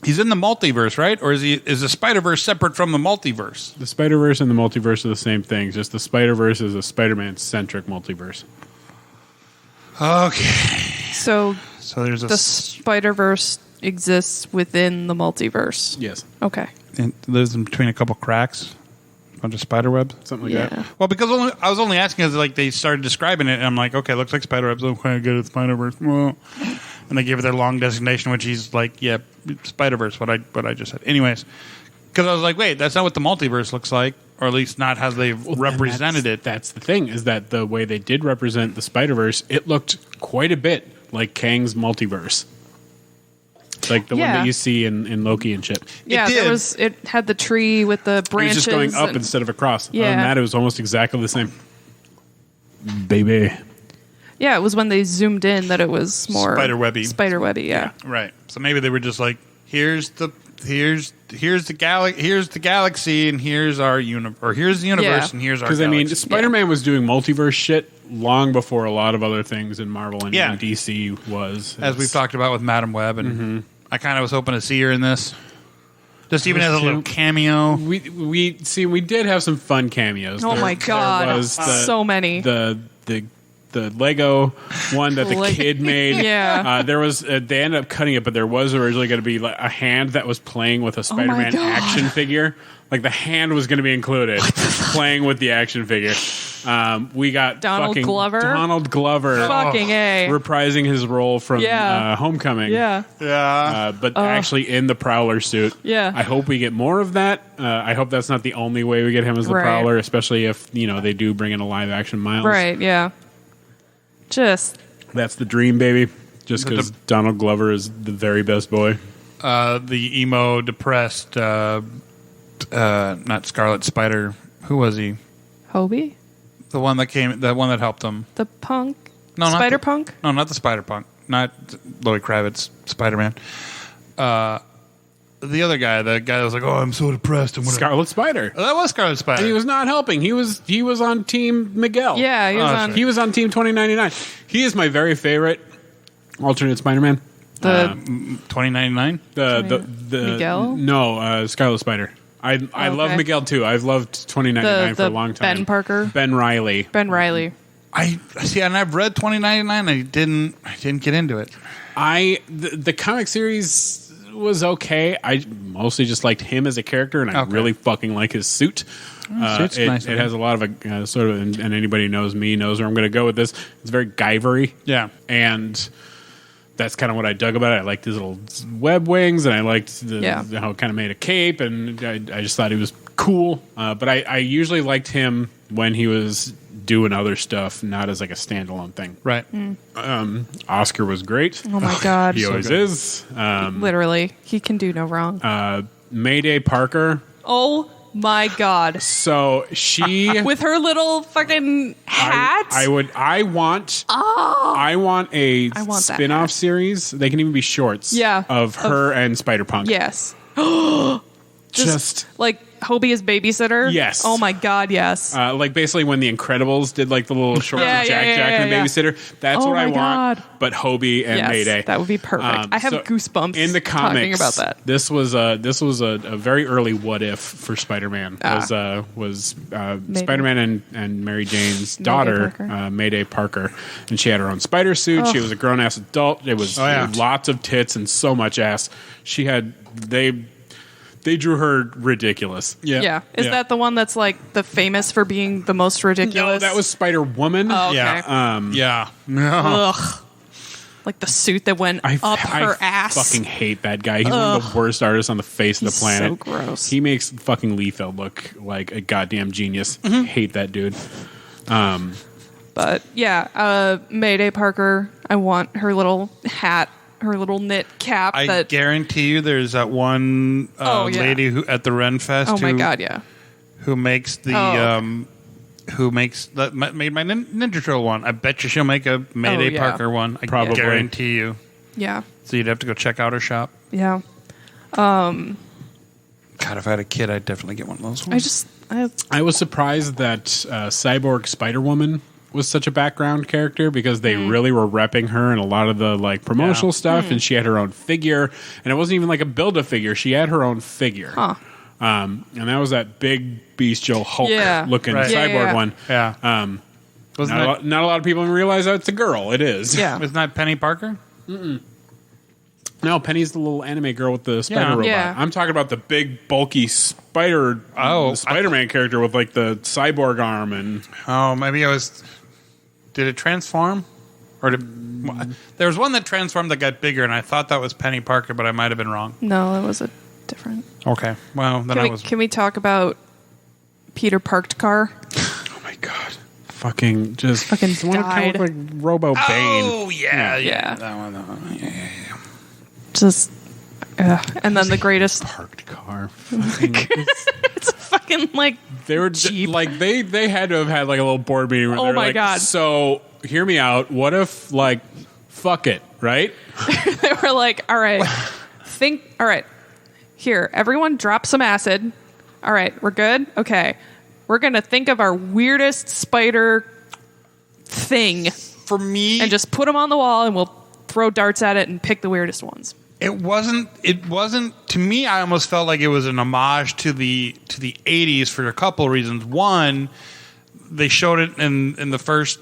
he's in the multiverse, right? Or is the Spider-Verse separate from the multiverse? The Spider-Verse and the multiverse are the same thing. Just the Spider-Verse is a Spider-Man-centric multiverse. Okay. So there's the Spider-Verse exists within the multiverse. Yes. Okay. and lives in between a couple cracks, a bunch of spider webs. Something like Yeah. that. Well, because I was only asking because like they started describing it, and I'm like, okay, looks like spider webs. I'm kind of good at Spider Verse. Well, and they gave it their long designation, which he's like, yeah, Spider Verse. What I just said. Anyways, because I was like, wait, that's not what the multiverse looks like, or at least not how they've represented it. That's the thing, is that the way they did represent the Spider-Verse, it looked quite a bit like Kang's multiverse. Like the one that you see in Loki and shit. Yeah, it had the tree with the It was branches. just going up instead of across. Yeah. Other than that, it was almost exactly the same. Baby. Yeah, it was when they zoomed in that it was more Spiderwebby. Spiderwebby, yeah. Right. So maybe they were just like, here's the galaxy, and here's our universe, or here's the universe, and here's our. Because I mean, galaxy. Spider-Man was doing multiverse shit long before a lot of other things in Marvel and Yeah. DC was. As we've talked about with Madam Web, and I kind of was hoping to see her in this, just even as a little cameo. We did have some fun cameos. Oh my God. There was So many. The Lego one that the kid made. Yeah. There was they ended up cutting it, but there was originally going to be like a hand that was playing with a Spider-Man God. action figure. Like the hand was going to be included, playing with the action figure. We got Donald Glover? Donald Glover, Fucking A. reprising his role from Homecoming. Yeah. But actually in the Prowler suit. Yeah. I hope we get more of that. I hope that's not the only way we get him as the Right. Prowler, especially if they do bring in a live action Miles. Right, yeah. That's the dream, baby. Just because Donald Glover is the very best boy. The emo, depressed, not Scarlet Spider. Who was he? Hobie? The one that helped him. The punk? No, not Spider the- Punk? No, not the Spider Punk. Not Lois Kravitz, Spider-Man. The other guy, the guy that was like, "Oh, I'm so depressed." And Scarlet Spider. that was Scarlet Spider. He was not helping. He was on Team Miguel. Yeah, he was on He was on Team 2099. He is my very favorite alternate Spider-Man. the 2099. The Miguel? No, Scarlet Spider. I love Okay. Miguel too. I've loved 2099 for a long time. Ben Parker. Ben Riley. Ben Riley. I see, and I've read 2099. I didn't get into it. The comic series was okay. I mostly just liked him as a character, and I really fucking like his suit. Suit's nice. It has a lot of a sort of, and anybody who knows me knows where I'm going to go with this. It's very Guyvery. Yeah. And that's kind of what I dug about it. I liked his little web wings, and I liked how it kind of made a cape, and I just thought he was cool. But I usually liked him when he was doing other stuff, not as like a standalone thing. Right. Oscar was great. Oh my God. He always is. Literally. He can do no wrong. Mayday Parker. Oh my God. So she With her little fucking hat. I want a I want that spin-off hat. series. They can even be shorts. Yeah. Of her and Spider-Punk. Yes. Just like Hobie as babysitter. Yes. Oh my God, yes. like basically when the Incredibles did like the little shorts Yeah, of yeah, Jack yeah, and the yeah. Babysitter. That's Oh what I my want. God. But Hobie and Yes, Mayday. that would be perfect. I have so goosebumps in the comics. talking about that. This was a very early what if for Spider-Man. Was Spider-Man and Mary Jane's daughter, Parker. Mayday Parker, and she had her own spider suit. She was a grown ass adult. It was lots of tits and so much ass. She had They drew her ridiculous. Yeah. Is that the one that's like the famous for being the most ridiculous? No, that was Spider-Woman. Oh, okay. Yeah. Ugh. Like the suit that went up her ass. I fucking hate that guy. He's one of the worst artists on the face of the planet. so gross. He makes fucking Liefeld look like a goddamn genius. Hate that dude. But yeah, Mayday Parker. I want her little hat, her little knit cap. I guarantee you, there's that one lady who at the Ren Fest. Oh my God, yeah. Who makes the made my Ninja Turtle one? I bet you she'll make a Mayday Parker one. I Probably. guarantee you. Yeah. So you'd have to go check out her shop. Yeah. God, if I had a kid, I'd definitely get one of those ones. I was surprised that Cyborg Spider-Woman was such a background character because they really were repping her in a lot of the like promotional stuff, and she had her own figure, and it wasn't even like a build-a-figure. She had her own figure. Huh. And that was that big bestial Hulk looking Right. cyborg one. Yeah. Not a lot of people realize that it's a girl. It is. Yeah. Isn't that Penny Parker? No, Penny's the little anime girl with the spider robot. Yeah. I'm talking about the big, bulky Spider-Man character with like the cyborg arm and. Oh, maybe I was. Did it transform? Or there was one that transformed that got bigger, and I thought that was Penny Parker, but I might have been wrong. No, it was a different. Okay. Well, then Can we talk about Peter Parked Car? Oh my god! Fucking Fucking the one that died. kind of looked like Robo Bane. Oh yeah. Yeah. That one. Yeah. Just. And then the greatest. Parked car. It's fucking like. They were Jeep. like they had to have had like a little board meeting. Where Oh they were my like, God. So hear me out. What if like fuck it, right? They were like, all right, think. All right, here, everyone, drop some acid. All right, we're good. Okay, we're gonna think of our weirdest spider thing For me, and just put them on the wall, and we'll throw darts at it and pick the weirdest ones. It wasn't to me. I almost felt like it was an homage to the 80s for a couple of reasons. One, they showed it in the first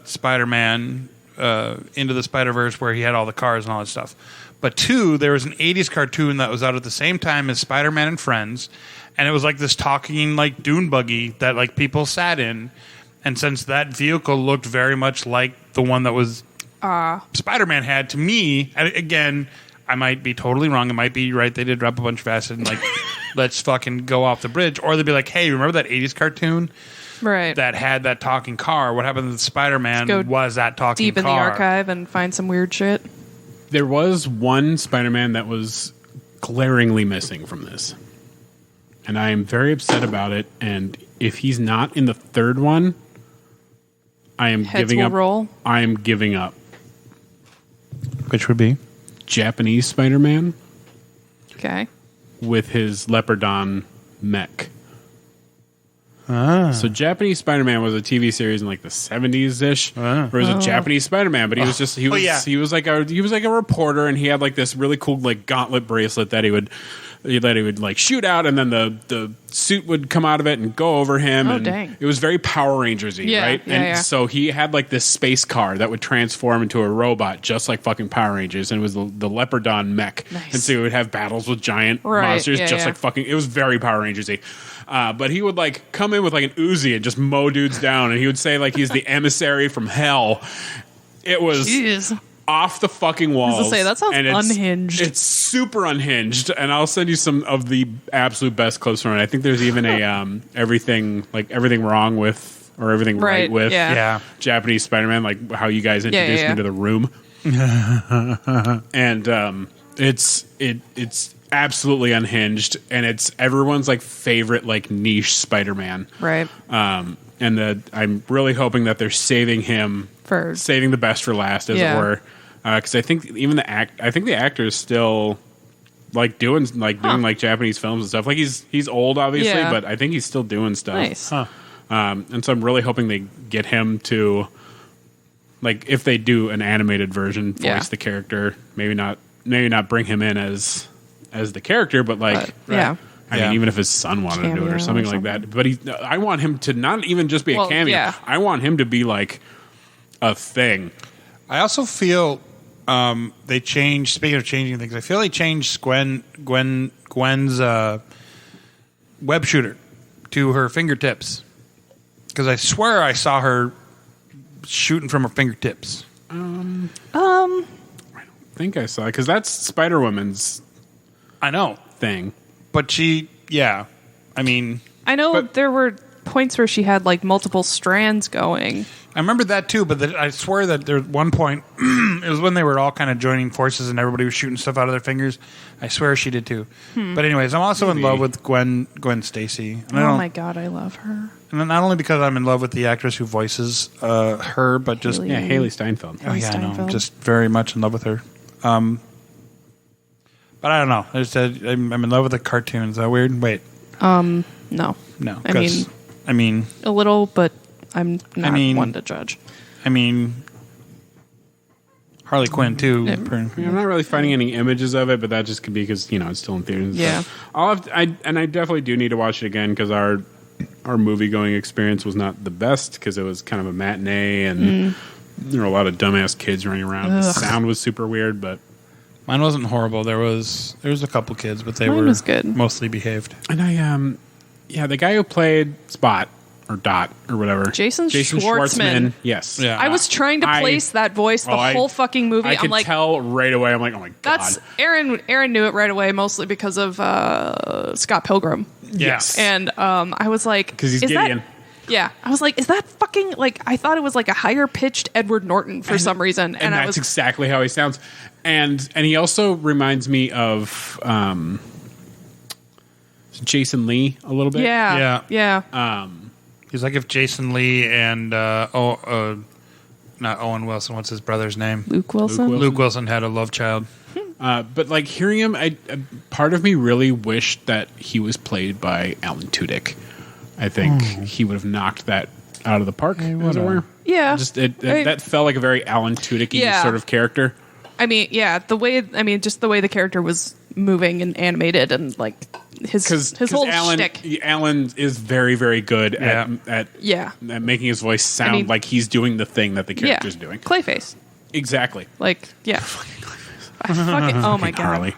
Spider-Man Into the Spider-Verse where he had all the cars and all that stuff. But two, there was an 80s cartoon that was out at the same time as Spider-Man and Friends, and it was like this talking like dune buggy that like people sat in. And since that vehicle looked very much like the one that was Spider-Man had, to me, again, I might be totally wrong. It might be right. They did drop a bunch of acid and like, let's fucking go off the bridge. Or they'd be like, hey, remember that 80s cartoon Right. that had that talking car? What happened to Spider-Man was that talking deep car. in the archive and find some weird shit. There was one Spider-Man that was glaringly missing from this. And I am very upset about it. And if he's not in the third one, I am Heads giving will up. roll. I am giving up. Which would be? Japanese Spider-Man Okay. with his Leopardon mech. So Japanese Spider-Man was a TV series in like the 70s-ish. Where it was a Japanese Spider-Man, but he was just he was like a reporter, and he had like this really cool like gauntlet bracelet that he would like shoot out, and then the suit would come out of it and go over him. Oh, and dang. It was very Power Rangers-y, Yeah, right? yeah, And yeah. so he had like this space car that would transform into a robot, just like fucking Power Rangers, and it was the Leopardon mech. Nice. And so he would have battles with giant Right, monsters, yeah, just yeah. like fucking. It was very Power Rangers-y. But he would like come in with like an Uzi and just mow dudes down, and he would say like he's the emissary from hell. It was Jeez. off the fucking walls. I was gonna say, that sounds and it's- unhinged. It's super unhinged, and I'll send you some of the absolute best clips from it. I think there's even a everything wrong with or everything right with Yeah. Japanese Spider-Man, like how you guys introduced yeah. me to the room. And it's absolutely unhinged, and it's everyone's like favorite like niche Spider-Man. Right. And I'm really hoping that they're saving him saving the best for last, as it were, because I think even the actor is still like doing Japanese films and stuff. Like he's old, obviously, Yeah. but I think he's still doing stuff. Nice. And so I'm really hoping they get him to, like, if they do an animated version, voice the character. Maybe not bring him in as the character, but like, yeah. I mean, even if his son wanted to do it Cameo or something or like that. But I want him to not even just be a cameo. Yeah. I want him to be like a thing. I also feel they changed. Speaking of changing things, I feel they changed Gwen's web shooter to her fingertips, because I swear I saw her shooting from her fingertips. I think I saw it, because that's Spider Woman's I know, thing. but I mean, I know there were points where she had like multiple strands going. I remember that too, but I swear that there was one point, it was when they were all kind of joining forces and everybody was shooting stuff out of their fingers. I swear she did too. But anyways, I'm also in love with Gwen Stacy. And Oh my god, I love her. And not only because I'm in love with the actress who voices her, but just Haley Steinfeld. oh yeah, I know, I'm Steinfeld. just very much in love with her. But I don't know. I'm in love with the cartoon. Is that weird? Wait, No. no. I mean, a little, but I'm not one to judge. I mean, Harley Quinn too. Yeah. I'm not really finding any images of it, but that just could be because it's still in theaters. Yeah. I definitely do need to watch it again, because our movie going experience was not the best, because it was kind of a matinee and there were a lot of dumbass kids running around. The sound was super weird, but Mine wasn't horrible. There was a couple kids, but they Mine were was good. mostly behaved. and the guy who played Spot or Dot or whatever, Jason Schwartzman. Yes, Yeah. I was trying to place that voice the whole fucking movie. I I'm could like, tell right away. I'm like, oh my god, that's Aaron. Aaron knew it right away, mostly because of Scott Pilgrim. Yes. And I was like, because he's is that- Gideon. Yeah, I was like, is that fucking like? I thought it was like a higher pitched Edward Norton for some reason, and I that's was exactly how he sounds. And he also reminds me of Jason Lee a little bit. yeah. He's like if Jason Lee and not Owen Wilson. What's his brother's name? Luke Wilson. Luke Wilson had a love child. But like hearing him, part of me really wished that he was played by Alan Tudyk. I think he would have knocked that out of the park, as it were. Yeah. That felt like a very Alan Tudyk-y sort of character. I mean, yeah, just the way the character was moving and animated and like his whole shtick. Alan is very, very good at making his voice sound like he's doing the thing that the character's doing. Clayface. Exactly. Like, yeah. Oh my god. Harley.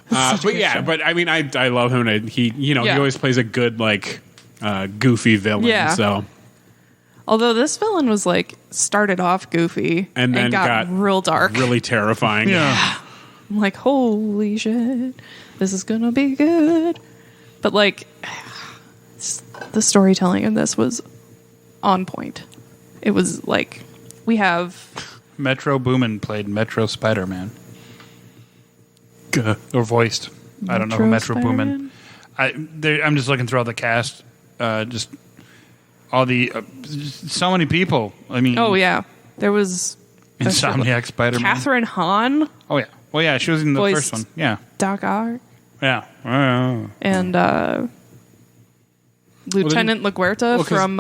But I mean, I love him. And he always plays a good like goofy villain. Yeah. So. Although this villain was like started off goofy and then got real dark, really terrifying. Yeah. I'm like, holy shit, this is gonna be good. But like, the storytelling in this was on point. It was like we have Metro Boomin played Metro Spider-Man. Or voiced. I don't know who Metro Boomin. I'm just looking through all the cast. Just all the so many people. I mean, oh yeah, there was Insomniac Spider-Man. Catherine Hahn. Oh yeah, well yeah, she was in the first one. Yeah, Doc Ock. Yeah, and Lieutenant LaGuerta from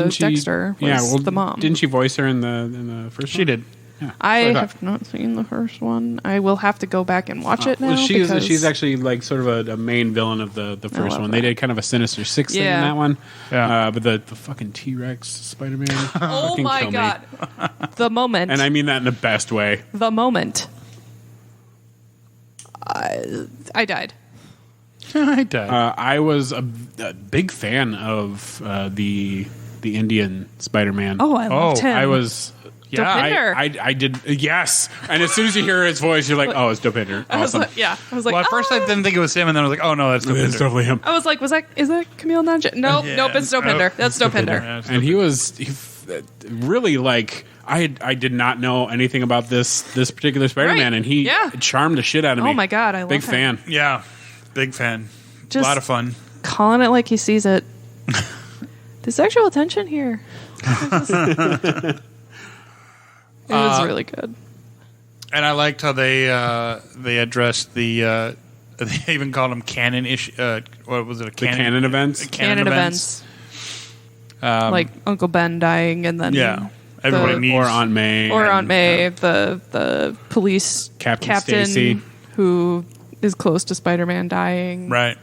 Dexter. Was the mom. Didn't she voice her in the first one? She did. Yeah. I have not seen the first one. I will have to go back and watch it now. Well, she's actually like sort of a main villain of the first one. They did kind of a Sinister Six thing in that one. Yeah. But the fucking T-Rex Spider-Man. Oh my god. The moment. And I mean that in the best way. The moment. I died. I died. I was a big fan of the Indian Spider-Man. Oh, I loved him. I was... Yeah, I did. Yes, and as soon as you hear his voice, you're like, "Oh, it's Dopinder." Awesome. I was like, well, at first I didn't think it was him, and then I was like, "Oh no, that's Dopinder." It's definitely him. I was like, is that Camille Nanjiani? Nope, it's Dopinder. That's Dopinder. And he was really like I did not know anything about this particular Spider-Man, and he charmed the shit out of me. Oh my god, I love big him. fan. Yeah, big fan. Just a lot of fun. Calling it like he sees it. There's sexual tension here. It was really good. And I liked how they addressed the they even called them canon issue. What was it? Canon events. Canon events. Like Uncle Ben dying, and then everybody needs or Aunt May, the police Captain Stacy, who is close to Spider-Man dying. Right.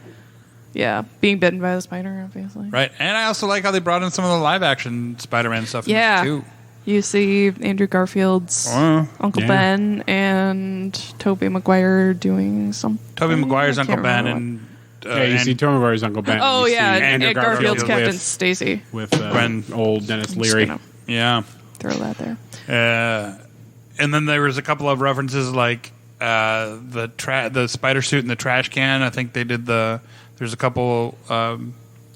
Yeah, being bitten by the spider, obviously. Right, and I also like how they brought in some of the live action Spider-Man stuff. Yeah. In this too. You see Andrew Garfield's Uncle Ben and Tobey Maguire doing something. Tobey Maguire's Uncle Ben and you see Tobey Maguire's Uncle Ben. Oh yeah, and Garfield's Captain Stacy with old Dennis Leary. Yeah, throw that there. And then there was a couple of references like the spider suit and the trash can. I think they did there's a couple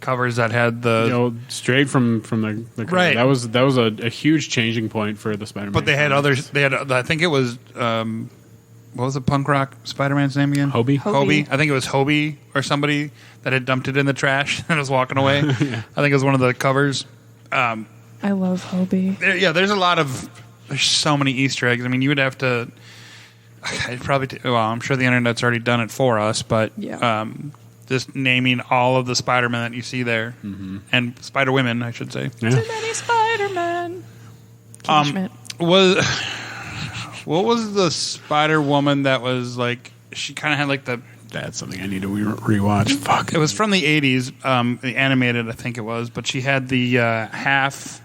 covers that had the straight from the cover. Right. That was a huge changing point for the Spider-Man. But they had others. They had I think it was what was the punk rock Spider-Man's name again? Hobie. I think it was Hobie or somebody that had dumped it in the trash and was walking away. I think it was one of the covers. I love Hobie. There's so many Easter eggs. I mean, you would have to. I'm sure the internet's already done it for us, but just naming all of the Spider-Men that you see there, and Spider-Women, I should say. Yeah. Too many Spider-Men. What was the Spider-Woman that was like? She kind of had like the. That's something I need to rewatch. Fuck. It was from the 80s, the animated, I think it was, but she had the half,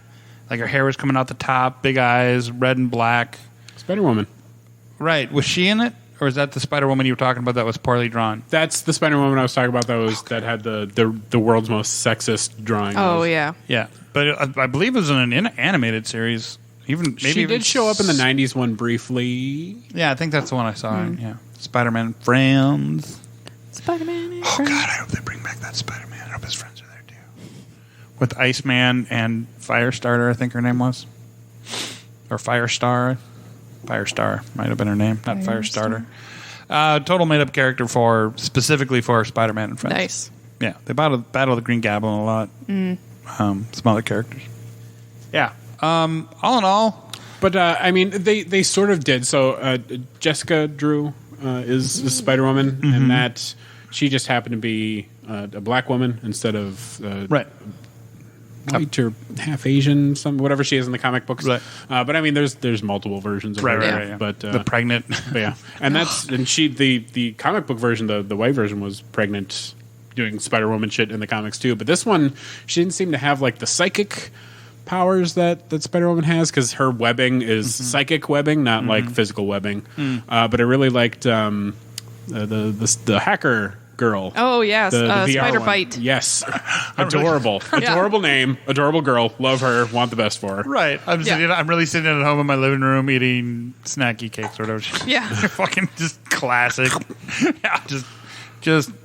like her hair was coming out the top, big eyes, red and black. Spider-Woman. Right. Was she in it? Or is that the Spider-Woman you were talking about that was poorly drawn? That's the Spider-Woman I was talking about that had the world's most sexist drawing. Oh, yeah. Yeah. But I believe it was in an animated series. She did show up in the 90s one briefly. Yeah, I think that's the one I saw. Yeah. Spider-Man and Friends. Spider-Man and Friends. Oh, God, I hope they bring back that Spider-Man. I hope his friends are there, too. With Iceman and Firestarter, I think her name was. Or Firestar. Firestar might have been her name, not Firestarter. Total made-up character specifically for Spider-Man and Friends. Nice. Yeah, they battle the Green Goblin a lot. Some other characters. Yeah. All in all, but I mean, they sort of did. So Jessica Drew is Spider-Woman, and that she just happened to be a black woman instead of Right. white or half Asian, whatever she is in the comic books. Right. But I mean, there's multiple versions of her. Right. Yeah. But The pregnant. but yeah, and she the comic book version, the white version was pregnant, doing Spider-Woman shit in the comics too. But this one, she didn't seem to have like the psychic powers that Spider-Woman has, because her webbing is psychic webbing, not like physical webbing. But I really liked the hacker girl. Oh yes, The VR Spider one. Bite. Yes, adorable name, adorable girl. Love her. Want the best for her. Right. I'm really sitting at home in my living room eating snacky cakes or whatever. Yeah. They're fucking just classic.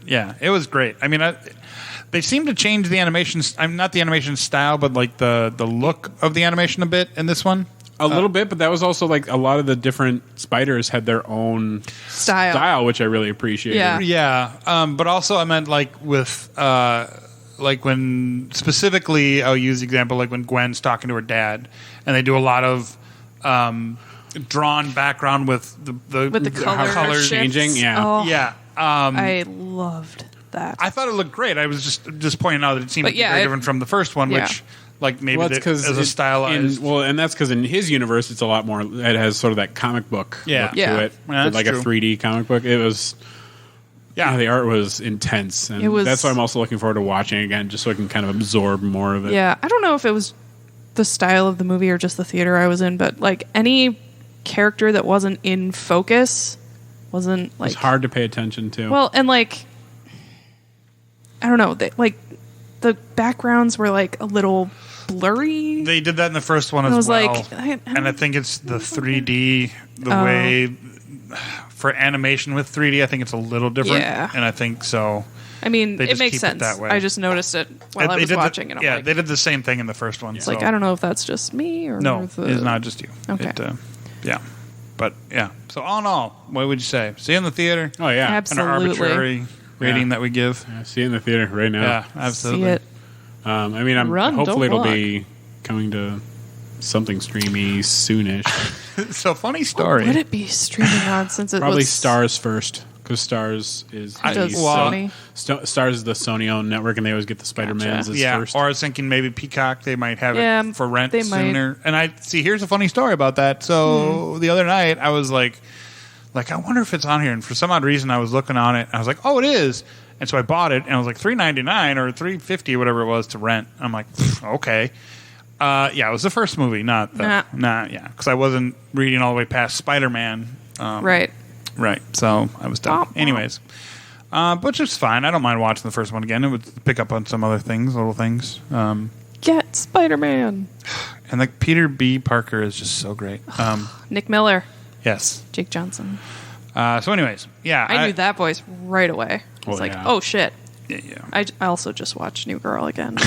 Yeah, it was great. I mean, they seem to change the animation. I'm not the animation style, but like the look of the animation a bit in this one. A little bit, but that was also like a lot of the different spiders had their own style, which I really appreciated. Yeah. But also I meant like with like when specifically I'll use the example like when Gwen's talking to her dad, and they do a lot of drawn background with the colors changing. Yeah, Oh, yeah. I loved that. I thought it looked great. I was just pointing out that it seemed But very different from the first one, which. Like maybe that's because as a stylized. And that's because in his universe, it's a lot more. It has sort of that comic book look to it, Yeah, like true. a 3D comic book. It was, the art was intense, and that's why I'm also looking forward to watching it again, just so I can kind of absorb more of it. Yeah, I don't know if it was the style of the movie or just the theater I was in, but like any character that wasn't in focus wasn't like it's hard to pay attention to. Well, and like I don't know, the backgrounds were like a little blurry. They did that in the first one as well. I was like, and I think it's the 3D, the way for animation with 3D. I think it's a little different. Yeah. And I think so. I mean, They it just makes keep it sense. that way. I just noticed it while I was watching, and I'm like, they did the same thing in the first one. it's like I don't know if that's just me or No, if it's not just you. Okay. Yeah. But yeah. So all in all, what would you say? See it in the theater? Oh yeah, Absolutely. An arbitrary rating that we give. Yeah, see it in the theater right now. Yeah, absolutely. See it. I mean, Run, hopefully don't it'll be coming to something streamy soonish. So funny story. Would it be streaming on since it Probably was Stars first, because Stars is does Sony. Sony? Stars is the Sony-owned network, and they always get the Spider-Mans Gotcha. as Yeah, first. or I was thinking maybe Peacock, they might have Yeah, it for rent they might. sooner. And I see, here's a funny story about that. So the other night, I was like, I wonder if it's on here. And for some odd reason, I was looking on it. And I was like, oh, it is. And so I bought it, and it was like $3.99 or $3.50 or whatever it was to rent. I'm like, okay. Yeah, it was the first movie, not the because I wasn't reading all the way past Spider-Man. right. Right. So I was done. Anyways, but it's fine. I don't mind watching the first one again. It would pick up on some other things, little things. Get Spider-Man. And like Peter B. Parker is just so great. Nick Miller, Yes. Jake Johnson. So, anyways, yeah, I knew that voice right away. I was Well, like, yeah. oh shit. Yeah. I also just watched New Girl again.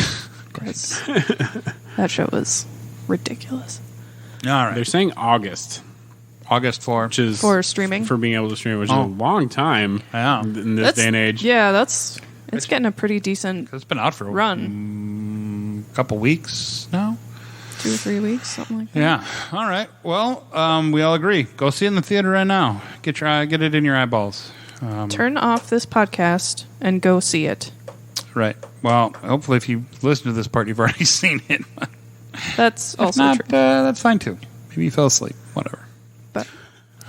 'Cause that show was ridiculous. All right. They're saying August, August 4. which is For streaming? for being able to stream, which is Oh. a long time Yeah. in this day and age. Yeah, it's getting a pretty decent It's been out for run. a couple weeks now. 2 or 3 weeks, something like that. Yeah. All right. Well, we all agree. Go see it in the theater right now. Get it in your eyeballs. Turn off this podcast and go see it. Right. Well, hopefully, if you listen to this part, you've already seen it. That's If also not, true. that's fine too. Maybe you fell asleep. Whatever. But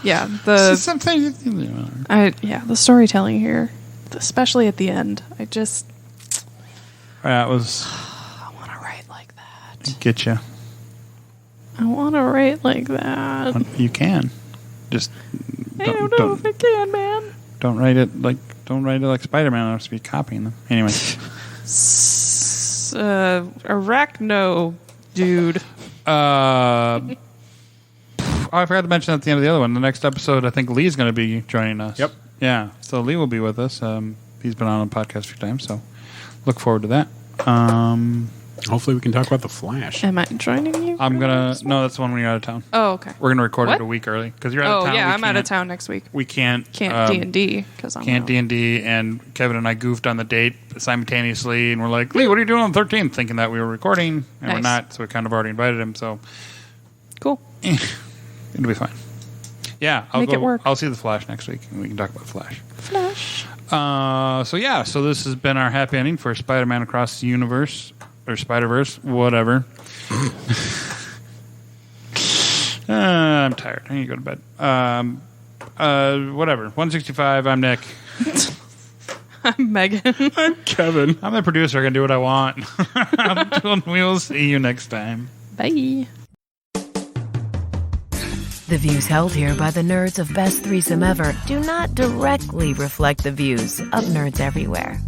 yeah, Something. the storytelling here, especially at the end, That was I want to write like that. get you. I want to write like that. You can. Just I don't know if I can, man. don't write it like Spider-Man. I'll just be copying them. Anyway. Arachno dude. I forgot to mention at the end of the other one. The next episode, I think Lee's going to be joining us. Yep. Yeah. So Lee will be with us. He's been on a podcast a few times, so look forward to that. Hopefully, we can talk about the Flash. Am I joining you? I'm gonna. No, that's the one when you're out of town. Oh, okay. We're gonna record What? it a week early because you're out of Oh, town. yeah, We I'm out of can't- town next week. We can't. Can't D&D because I'm Can't out. D&D, and Kevin and I goofed on the date simultaneously, and we're like, Lee, what are you doing on the 13th? Thinking that we were recording, and we're Nice. not, so we kind of already invited him, so Cool. it'll be fine. Yeah, Make it work. I'll see the Flash next week, and we can talk about Flash. So this has been our happy ending for Spider-Man Across the Universe, or Spider-Verse, whatever. I'm tired. I need to go to bed. Whatever. 165. I'm Nick. I'm Megan. I'm Kevin. I'm the producer. I can do what I want. We will see you next time. Bye. The views held here by the nerds of Best Threesome Ever do not directly reflect the views of nerds everywhere.